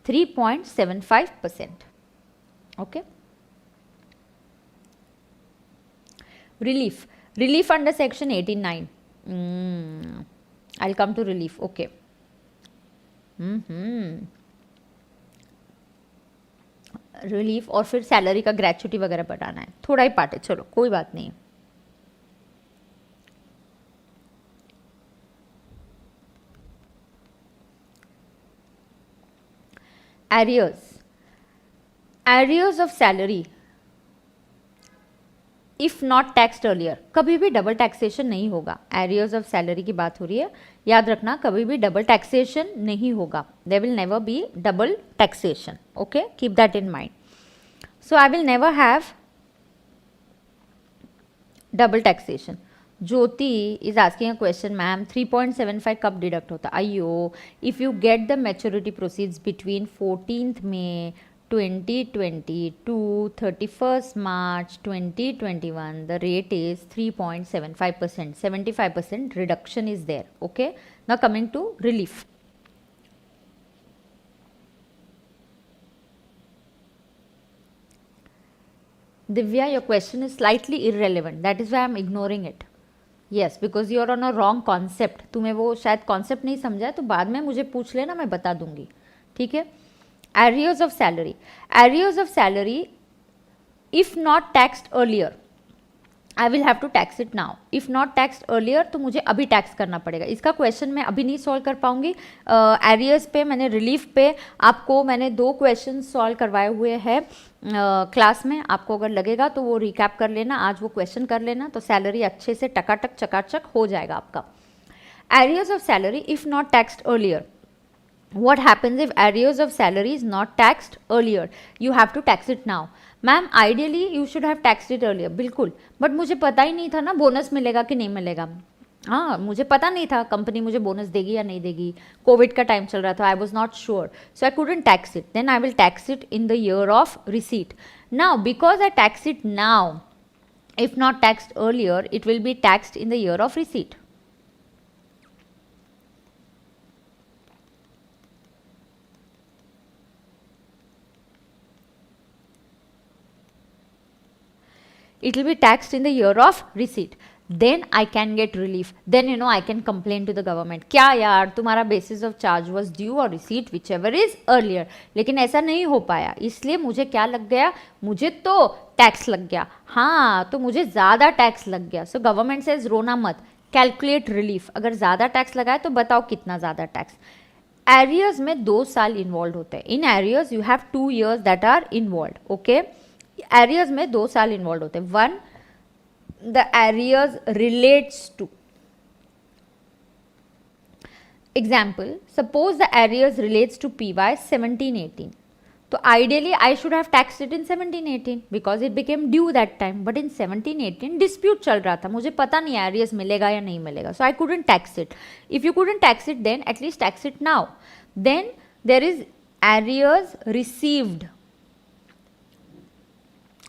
3.75%. Okay. Relief under section 18(9). I'll come to relief. Okay. Relief और फिर सैलरी का ग्रेचुटी वगैरह बढ़ाना है. थोड़ा ही पार्ट है, चलो कोई बात नहीं. Arrears of salary if not taxed earlier, कभी भी डबल टैक्सेशन नहीं होगा. एरियर्स ऑफ सैलरी की बात हो रही है, याद रखना कभी भी डबल टैक्सेशन नहीं होगा. There will never be double taxation. Okay, keep that in mind. So I will never have double taxation. Jyoti is asking a question, ma'am 3.75 कब डिडक्ट होता? अयो, if you get the maturity proceeds between 14th May 2020 to 31st March 2021, the rate is 3.75%. 75% reduction is there. Okay. Now coming to relief. Divya, your question is slightly irrelevant. That is why I am ignoring it. Yes, because you are on a wrong concept. तुम्हें वो शायद concept नहीं समझा है, तो बाद में मुझे पूछ लेना, मैं बता दूंगी. ठीक है. Arrears of salary, if not taxed earlier, I will have to tax it now. If not taxed earlier, तो मुझे अभी टैक्स करना पड़ेगा. इसका क्वेश्चन मैं अभी नहीं सॉल्व कर पाऊंगी. एरियर्स पे मैंने, रिलीफ पे आपको मैंने 2 क्वेश्चन सॉल्व करवाए हुए हैं क्लास में. आपको अगर लगेगा तो वो रिकैप कर लेना, आज वो क्वेश्चन कर लेना, तो सैलरी अच्छे से टकाटक चकाचक हो जाएगा आपका. Arrears of salary if not taxed earlier. What happens if arrears of salary is not taxed earlier? You have to tax it now. Ma'am ideally you should have taxed it earlier. बिल्कुल, but मुझे पता ही नहीं था ना bonus मिलेगा कि नहीं मिलेगा. हाँ, मुझे पता नहीं था कंपनी मुझे बोनस देगी या नहीं देगी. कोविड का टाइम चल रहा था, I was not sure, so I couldn't tax it. Then I will tax it in the year of receipt. Now because I tax it now, if not taxed earlier, it will be taxed in the year of receipt. It will be taxed in the year of receipt. Then I can get relief. Then I can complain to the government. क्या यार, तुम्हारा basis of charge was due or receipt, whichever is earlier. लेकिन ऐसा नहीं हो पाया, इसलिए मुझे क्या लग गया, मुझे तो टैक्स लग गया. हाँ, तो मुझे ज़्यादा टैक्स लग गया. सो गवर्नमेंट सेज रोना मत, कैलकुलेट रिलीफ. अगर ज़्यादा टैक्स लगा है तो बताओ कितना ज़्यादा टैक्स. एरियर्स में 2 साल इन्वॉल्व होते हैं. In arrears you have 2 years that are involve. Okay, arrears में 2 साल इन्वॉल्व होते हैं. 1, the arrears relates to. Example, suppose the arrears relates to PY 1718. तो ideally I should have taxed it in 1718 because it became due that time. But in 1718 dispute चल रहा था, मुझे पता नहीं एरियर्स मिलेगा या नहीं मिलेगा, so I couldn't tax it. If you couldn't tax it, then at least tax it now. Then there is arrears received.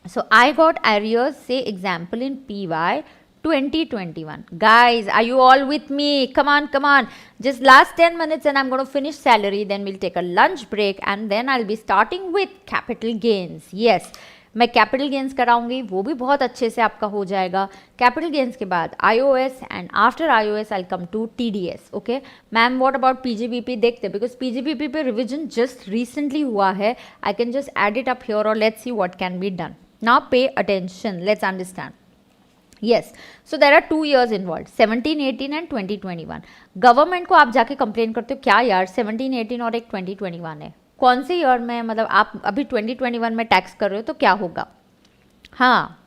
So I got arrears, say example in PY 2021. Guys, are you all with me? Come on, come on. Just last 10 minutes and I'm going to finish salary. Then we'll take a lunch break and then I'll be starting with capital gains. Yes, मैं capital gains कराऊंगी, वो भी बहुत अच्छे से आपका हो जाएगा. Capital gains के बाद IOS and after IOS I come to TDS. Okay ma'am, what about PGBP? देखते बिकॉज पीजीबीपी पे रिविजन जस्ट रिसेंटली हुआ है. I can just add it up here और let's see what can be done. Now pay attention, let's understand. Yes, so there are 2 years involved, 17-18 and 2021. Government को आप जाके complain करते हो क्या यार 17-18 और एक 2021 है, कौन से ईयर में, मतलब आप अभी 2021 में टैक्स कर रहे हो तो क्या होगा. हाँ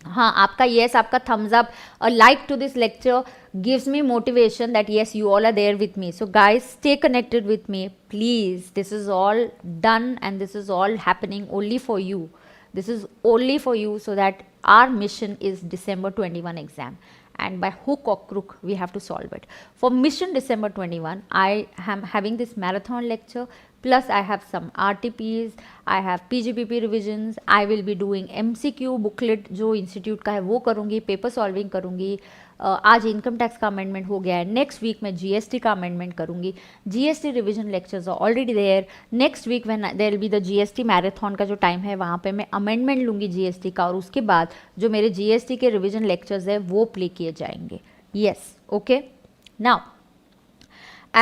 हाँ, आपका येस, आपका thumbs up, a like to this lecture gives me motivation that yes, you all are there with me. So guys, stay connected with me please. This is all done and this is all happening only for you. This is only for you so that our mission is December 21 exam, and by hook or crook we have to solve it. For mission December 21, I am having this marathon lecture, plus I have some RTPs, I have PGPP revisions, I will be doing MCQ booklet जो institute का है वो करूँगी, paper solving करूँगी. आज income tax का amendment हो गया है, नेक्स्ट वीक मैं जीएसटी का अमेंडमेंट करूँगी. GST revision lectures are already there. Next week when there will be the GST marathon का जो टाइम है वहाँ पे मैं अमेंडमेंट लूँगी जीएसटी का, और उसके बाद जो मेरे जीएसटी के रिवीजन लेक्चर्स है वो प्ले किए जाएंगे. Yes, okay. नाउ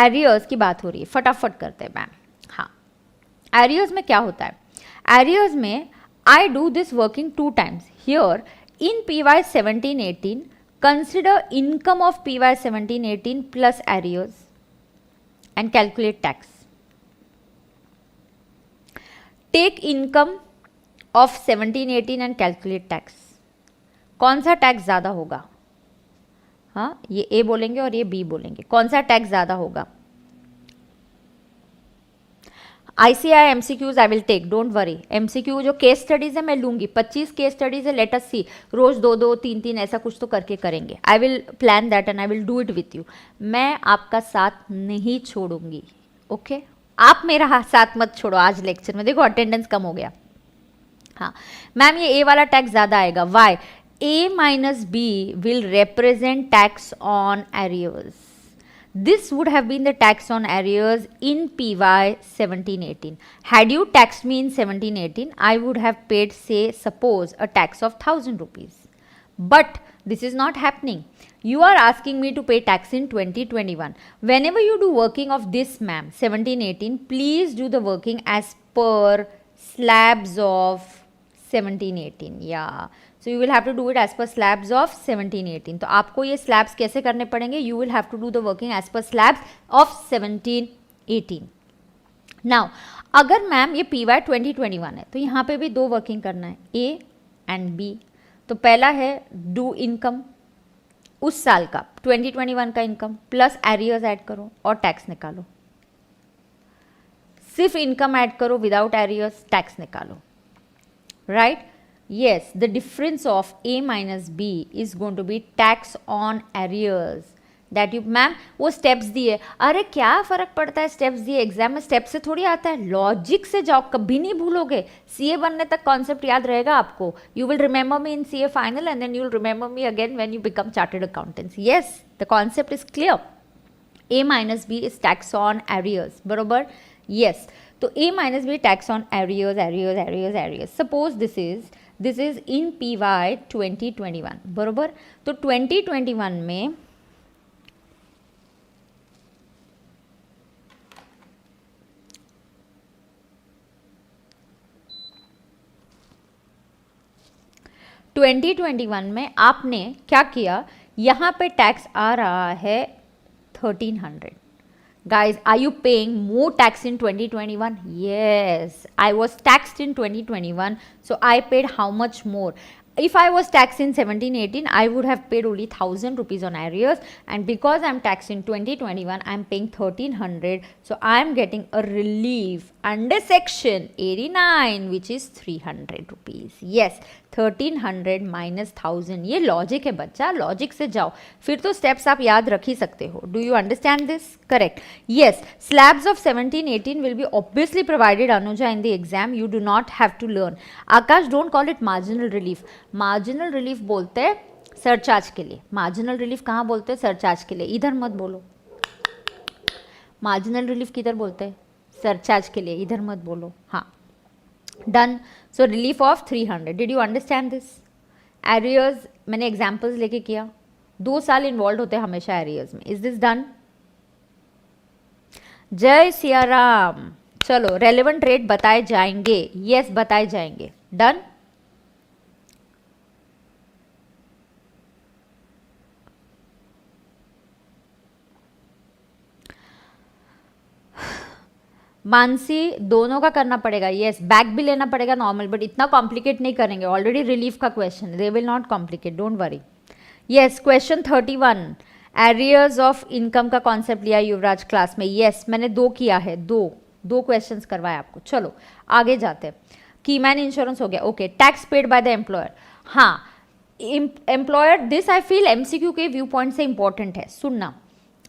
एरियर्स की बात हो रही है, फटाफट करते हैं मैम. हाँ, एरियर्स में क्या होता है? एरियर्स में आई do this working 2 times. Here in PY 17-18 consider income of PY 17-18 plus arrears and calculate tax. Take income of 17-18 and calculate tax. कौन सा टैक्स ज़्यादा होगा? हाँ, ये A बोलेंगे और ये B बोलेंगे. कौन सा टैक्स ज़्यादा होगा? ICI MCQs I will take, don't worry. MCQ जो केस स्टडीज है मैं लूँगी, 25 केस स्टडीज है. लेट अस सी, रोज 2-2, 3-3 ऐसा कुछ तो करके करेंगे. I will plan that and I will do it with you. मैं आपका साथ नहीं छोड़ूंगी. ओके आप मेरा साथ मत छोड़ो आज लेक्चर में. देखो अटेंडेंस कम हो गया. हाँ मैम, ये ए वाला टैक्स ज़्यादा आएगा. Y? A minus B will represent tax on arrears. This would have been the tax on arrears in PY 17-18. Had you taxed me in 17-18, I would have paid, say, suppose a tax of 1,000 rupees. But this is not happening. You are asking me to pay tax in 2021. Whenever you do working of this, ma'am, 17-18, please do the working as per slabs of 17-18. Yeah. So you will have to do it as per slabs of 17-18. तो आपको ये slabs कैसे करने पड़ेंगे? You will have to do the working as per slabs of 17-18. Now, अगर ma'am ये PY 2021 है तो यहाँ पे भी 2 वर्किंग करना है, A and B. तो पहला है डू इनकम उस साल का 2021 का इनकम प्लस एरियर्स ऐड करो और टैक्स निकालो. सिर्फ इनकम ऐड करो विदाउट एरियर्स, टैक्स निकालो. Right? Yes, the difference of A minus B is going to be tax on arrears that you, ma'am वो स्टेप्स दिए. अरे क्या फ़र्क पड़ता है स्टेप्स दिए, एग्जाम में स्टेप से थोड़ी आता है. लॉजिक से जाओ, कभी नहीं भूलोगे. सीए बनने तक कॉन्सेप्ट याद रहेगा आपको. You will remember me in CA final and then you will remember me again when you become chartered accountants. Yes, the concept is clear. A minus B is tax on arrears. बरोबर? Yes. तो A minus B tax on arrears. Suppose this is in PY 2021. बरोबर? तो 2021 में आपने क्या किया? यहाँ पे टैक्स आ रहा है 1300. Guys, are you paying more tax in 2021? Yes, I was taxed in 2021, so I paid how much more? If I was taxed in 17-18, I would have paid only 1,000 rupees on arrears, and because I'm taxed in 2021, I'm paying 1,300, so I'm getting a relief under section 89, which is 300 rupees. Yes, 1300 minus 1000. ये logic है बच्चा, logic से जाओ, फिर तो steps आप याद रख ही सकते हो. Do you understand this? Correct. Yes, slabs of 17-18 will be obviously provided Anuja in the exam. You do not have to learn. Akash, don't call it marginal relief. Marginal relief बोलते हैं सरचार्ज के लिए मार्जिनल रिलीफ कहाँ बोलते हैं? Surcharge के लिए, इधर मत बोलो। मार्जिनल रिलीफ किधर बोलते हैं? सरचार्ज के लिए, इधर मत बोलो। हाँ, done. So relief of 300, did you understand this? Arrears मैंने एग्जाम्पल्स लेके किया, 2 साल इन्वॉल्व होते हैं हमेशा एरियर्स में। Is this done? जय सिया राम। चलो, रेलेवेंट रेट बताए जाएंगे, यस बताए जाएंगे। डन। मानसी, दोनों का करना पड़ेगा, यस। बैक भी लेना पड़ेगा नॉर्मल, बट इतना कॉम्प्लिकेट नहीं करेंगे, ऑलरेडी रिलीफ का question, they will not complicate, don't worry. Yes, question 31, arrears of income का कॉन्सेप्ट लिया युवराज क्लास में। यस, मैंने 2 किया है, दो क्वेश्चंस करवाए आपको। चलो आगे जाते हैं। कीमैन इंश्योरेंस हो गया, okay. Tax paid by the employer, हाँ employer, this I feel MCQ के व्यू पॉइंट से इंपॉर्टेंट है, सुनना।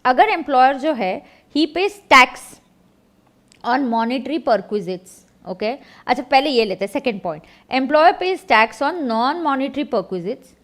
अगर एम्प्लॉयर जो है he pays tax on monetary perquisites, okay. अच्छा पहले ये लेते हैं second point, employer pays tax on non monetary perquisites,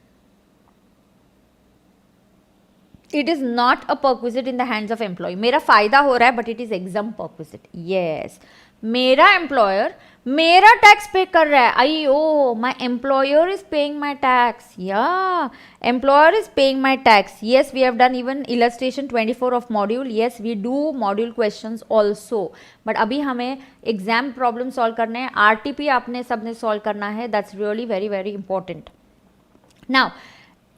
it is not a perquisite in the hands of employee. मेरा फायदा हो रहा है but it is exempt perquisite, yes. मेरा एम्प्लॉयर मेरा टैक्स पे कर रहा है, अयो my employer is paying my tax, या employer is paying my tax. Yes, we have done even illustration 24 of module, yes we do module questions also, but अभी हमें exam problem solve करने हैं, RTP आपने सबने सॉल्व करना है, that's really very very important. Now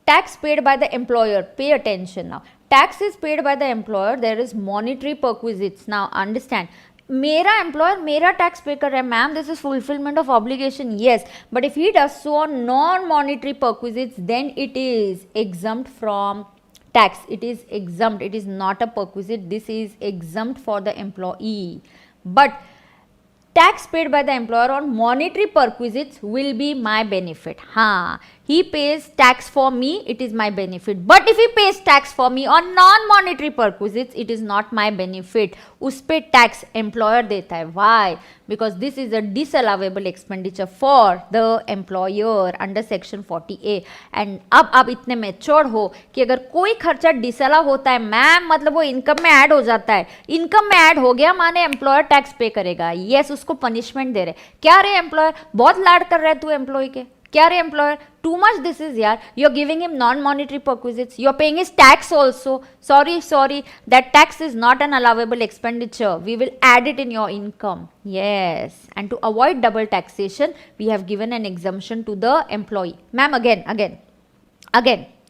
tax paid by the employer, pay attention now, tax is paid by the employer, there is monetary perquisites. Now understand, मेरा employer मेरा tax pay कर रहा है, ma'am this is fulfilment of obligation, yes, but if he does so on non monetary perquisites then it is exempt from tax, it is exempt, it is not a perquisite, this is exempt for the employee. But tax paid by the employer on monetary perquisites will be my benefit. हाँ, he pays tax for me, it is my benefit. But if he pays tax for me on non-monetary perquisites, it is not my benefit. उस पे tax employer देता है. Why? Because this is a disallowable expenditure for the employer under section 40A. And अब आप इतने mature हो कि अगर कोई खर्चा डिसअलाउ होता है, मैम मतलब वो इनकम में ऐड हो जाता है, इनकम में ऐड हो गया माने एम्प्लॉयर टैक्स पे करेगा. यस, उसको पनिशमेंट दे रहे. क्या रे एम्प्लॉयर, बहुत लाड कर रहा है तू एम्प्लॉय के, क्या रे employer, too much this is यार, you are giving him non monetary perquisites, you are paying his tax also, sorry that tax is not an allowable expenditure, we will add it in your income. Yes, and to avoid double taxation we have given an exemption to the employee. Ma'am, again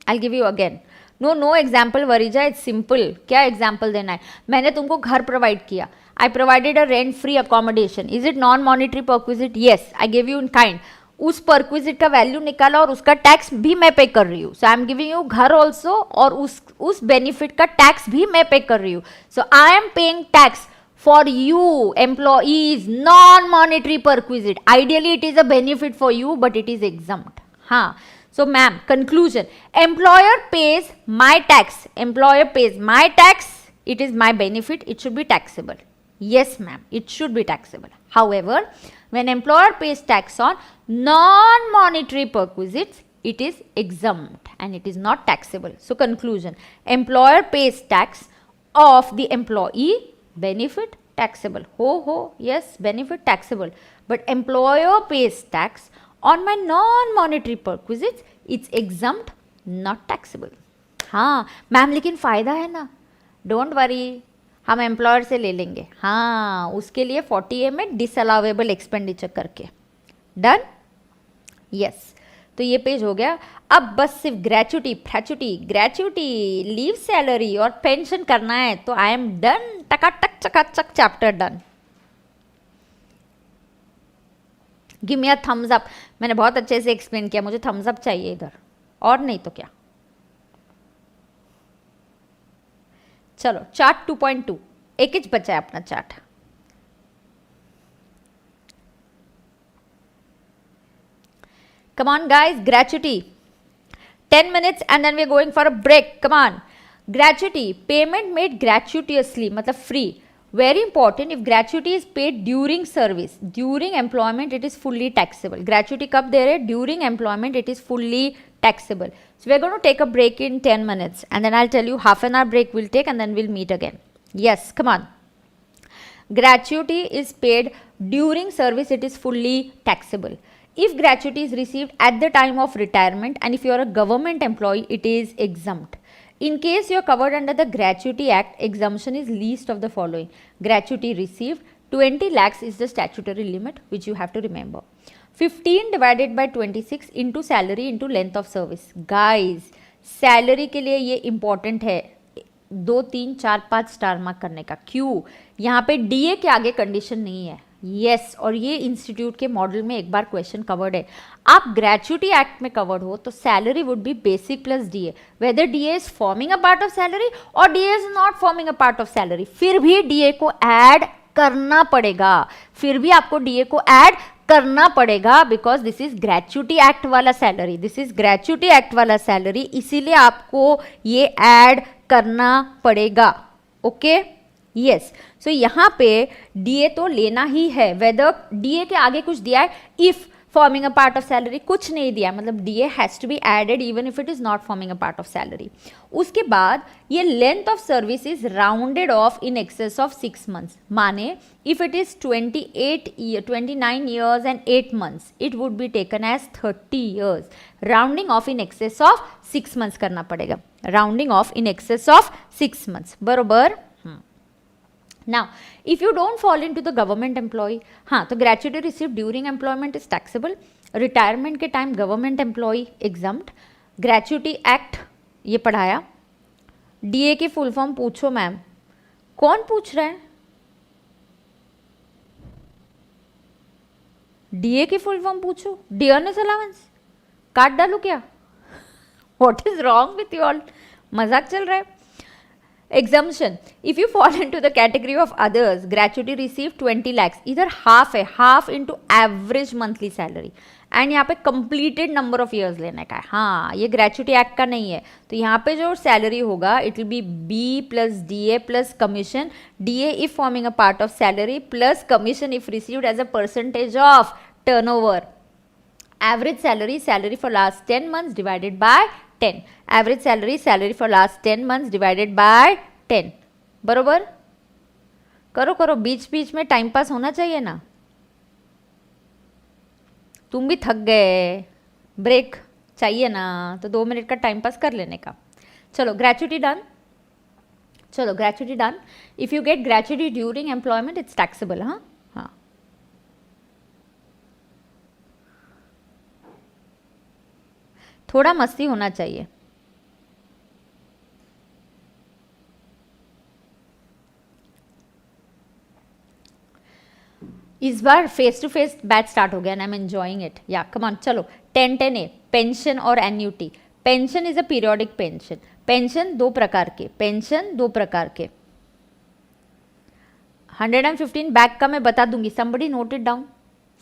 I'll give you again. No example Varija, it's simple. क्या example देना है? मैंने तुमको घर provide किया, I provided a rent free accommodation, is it non monetary perquisite? Yes, I gave you in kind. उस perquisite का value निकाला और उसका टैक्स भी मैं पे कर रही हूँ. So I am giving you घर ऑल्सो और उस बेनिफिट का टैक्स भी मैं पे कर रही हूँ. So I am paying tax for you employees non monetary perquisite. Ideally it is a benefit for you but it is exempt. हाँ, so ma'am, conclusion, employer pays my tax, employer pays my tax, it is my benefit, it should be taxable. Yes ma'am, it should be taxable. However, when employer pays tax on non monetary perquisites, it is exempt and it is not taxable. So conclusion, employer pays tax of the employee, benefit taxable. Ho, yes, benefit taxable, but employer pays tax on my non-monetary perquisites, it's exempt, not taxable. हाँ ma'am, लेकिन फ़ायदा है ना, don't worry, हम employer से ले लेंगे. हाँ, उसके लिए 40A में डिसअलावेबल एक्सपेंडिचर करके. डन? यस, तो ये पेज हो गया. अब बस सिर्फ ग्रेचुटी, लीव सैलरी और पेंशन करना है, तो आई एम डन. टकाटक चकाचक chapter done. Give me a thumbs up. मैंने बहुत अच्छे से एक्सप्लेन किया, मुझे थम्स अप चाहिए इधर, और नहीं तो क्या. चलो चार्ट 2.2, एक ही बचा है अपना chart. Come on guys, gratuity. 10 minutes and then we are going for a break. Come on. Gratuity, payment made gratuitously, मतलब free. Very important, if gratuity is paid during service, during employment, it is fully taxable. Gratuity कब दे रहे? During employment, it is fully taxable. So we're going to take a break in 10 minutes and then I'll tell you half an hour break we'll take and then we'll meet again. Yes, come on. Gratuity is paid during service, it is fully taxable. If gratuity is received at the time of retirement and if you are a government employee, it is exempt. In case you are covered under the Gratuity Act, exemption is least of the following. Gratuity received, 20 lakhs is the statutory limit which you have to remember. 15 divided by 26 into salary into length of service. Guys, salary के लिए ये important है 2, 3, 4, 5 star mark करने का. क्यों? यहाँ पे DA के आगे कंडीशन नहीं है. यस, और ये इंस्टीट्यूट के मॉडल में एक बार क्वेश्चन कवर्ड है. आप ग्रेचुटी एक्ट में कवर्ड हो तो salary would be basic plus DA, whether DA is forming a part of salary और DA is not forming a part of salary, फिर भी डीए को ऐड करना पड़ेगा. फिर भी आपको डीए को ऐड करना पड़ेगा because this is gratuity act वाला salary. This is gratuity act वाला सैलरी, इसीलिए आपको ये ऐड करना पड़ेगा. Okay, yes. सो यहाँ पे डीए तो लेना ही है, वेदर डीए के आगे कुछ दिया है, if forming a part of salary कुछ नहीं दिया, मतलब DA has to be added even if it is not forming a part of salary. उसके बाद ये length of service is rounded off in excess of 6 months. माने if it is 29 years and 8 months, it would be taken as 30 years. Rounding off in excess of 6 months करना पड़ेगा. Rounding off in excess of 6 months, बरोबर. Now, if you don't fall into the government employee, हाँ, तो gratuity received during employment is taxable. Retirement के time government employee exempt. Gratuity Act ये पढ़ाया. DA की full form पूछो ma'am. कौन पूछ रहा है? DA की फुल फॉर्म पूछो. डियरनेस अलाउंस काट डालू क्या? What is wrong with you all? मजाक चल रहा है. Exemption. If you fall into the category of others, gratuity received 20 lakhs. इधर half है, half into average monthly salary. And यहाँ पे completed number of years लेने का है. हाँ, ये gratuity act का नहीं है. तो यहाँ पे जो salary होगा, it will be B plus DA plus commission. DA if forming a part of salary plus commission if received as a percentage of turnover. Average salary, salary for last 10 months divided by 10. Average salary, salary for last 10 months divided by 10. बरोबर? करो करो, बीच बीच में time pass होना चाहिए ना. तुम भी थक गए, ब्रेक चाहिए ना, तो 2 मिनट का टाइम पास कर लेने का. चलो, ग्रेचुटी डन. चलो, gratuity done. If you get gratuity during employment it's taxable. हाँ हाँ, थोड़ा मस्ती होना चाहिए. इस बार face to face batch start हो गया and I am enjoying it. Yeah come on. चलो, 10-10A पेंशन और annuity. Pension is a periodic pension. Pension 2 प्रकार के. पेंशन 2 प्रकार के. 115 बैक का मैं बता दूंगी. somebody note it down.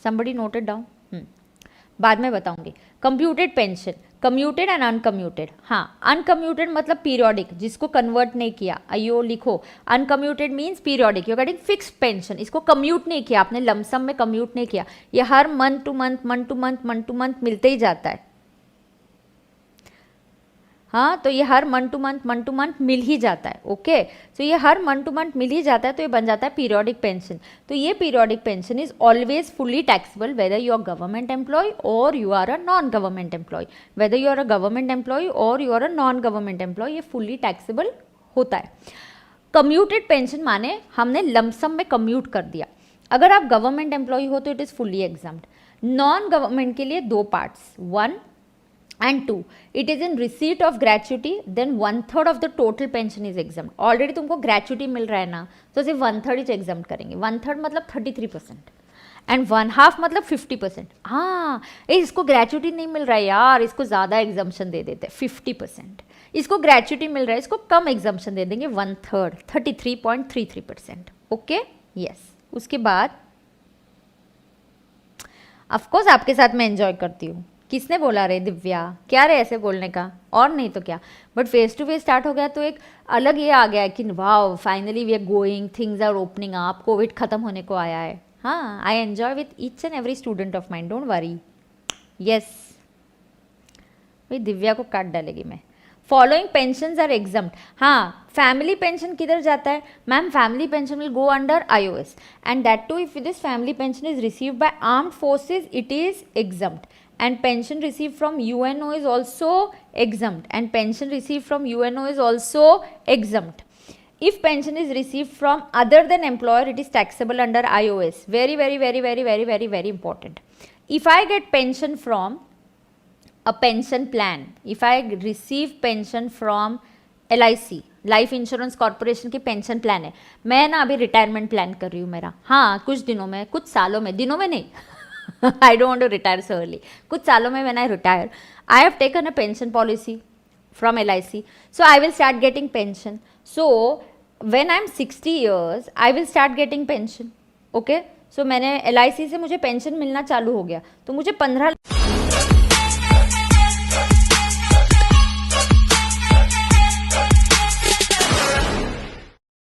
somebody note it down. बाद में बताऊंगी. Computed pension, commuted and uncommuted. हाँ, अनकम्यूटेड मतलब पीरियोडिक, जिसको कन्वर्ट नहीं किया. आइयो लिखो, uncommuted means periodic, you are getting fixed pension. इसको कम्यूट नहीं किया आपने, लमसम में कम्यूट नहीं किया. ये हर मंथ टू मंथ मिलते ही जाता है. हाँ, तो ये हर मंथ टू मंथ मिल ही जाता है. ओके, तो ये हर मंथ टू मंथ मिल ही जाता है, तो ये बन जाता है पीरियोडिक पेंशन. तो ये periodic pension is always fully taxable whether you are government employee or you are a non government employee. Whether you are a government employee or you are a non government employee, ये fully taxable होता है. Commuted pension माने हमने lump sum में commute कर दिया. अगर आप गवर्नमेंट एम्प्लॉय हो तो it is fully examined. Non government के लिए 2 parts, 1 and 2. It is in receipt of gratuity, then 1/3 of the total pension is exempt. Already तुमको gratuity मिल रहा है ना, तो सिर्फ 1/3 ही exempt करेंगे. 1/3 मतलब 33% and 1/2 मतलब 50%. हाँ, इसको gratuity नहीं मिल रहा है यार, इसको ज़्यादा exemption दे देते हैं 50%. इसको gratuity मिल रहा है, इसको कम exemption दे देंगे 1/3 33.33%. Okay, yes. उसके बाद ऑफकोर्स आपके साथ मैं एंजॉय करती हूँ. किसने बोला रे दिव्या, क्या रे ऐसे बोलने का, और नहीं तो क्या. But face to face start हो गया तो एक अलग ये आ गया है कि wow finally we are going, things are opening up, covid खत्म होने को आया है. हाँ, I enjoy with each and every student of mind, don't worry. Yes, भाई दिव्या को काट डालेगी मैं। Following pension are exempt. हाँ, फैमिली पेंशन किधर जाता है ma'am? Family pension will go under IOS and that too if this family pension is received by armed forces it is exempt, and pension received from UNO is also exempt, and pension received from UNO is also exempt. If pension is received from other than employer, it is taxable under IOS. Very important. If I get pension from a pension plan, if I receive pension from LIC, life insurance corporation की pension plan है, मैं ना अभी retirement plan कर रही हूँ मेरा, हाँ कुछ दिनों में, कुछ सालों में, दिनों में नहीं I don't want to retire so early. कुछ सालों में when I retire, I have taken a pension policy from LIC. So I will start getting pension. So when I'm 60 years, I will start getting pension. Okay? So मैंने LIC से मुझे pension मिलना चालू हो गया, तो मुझे 15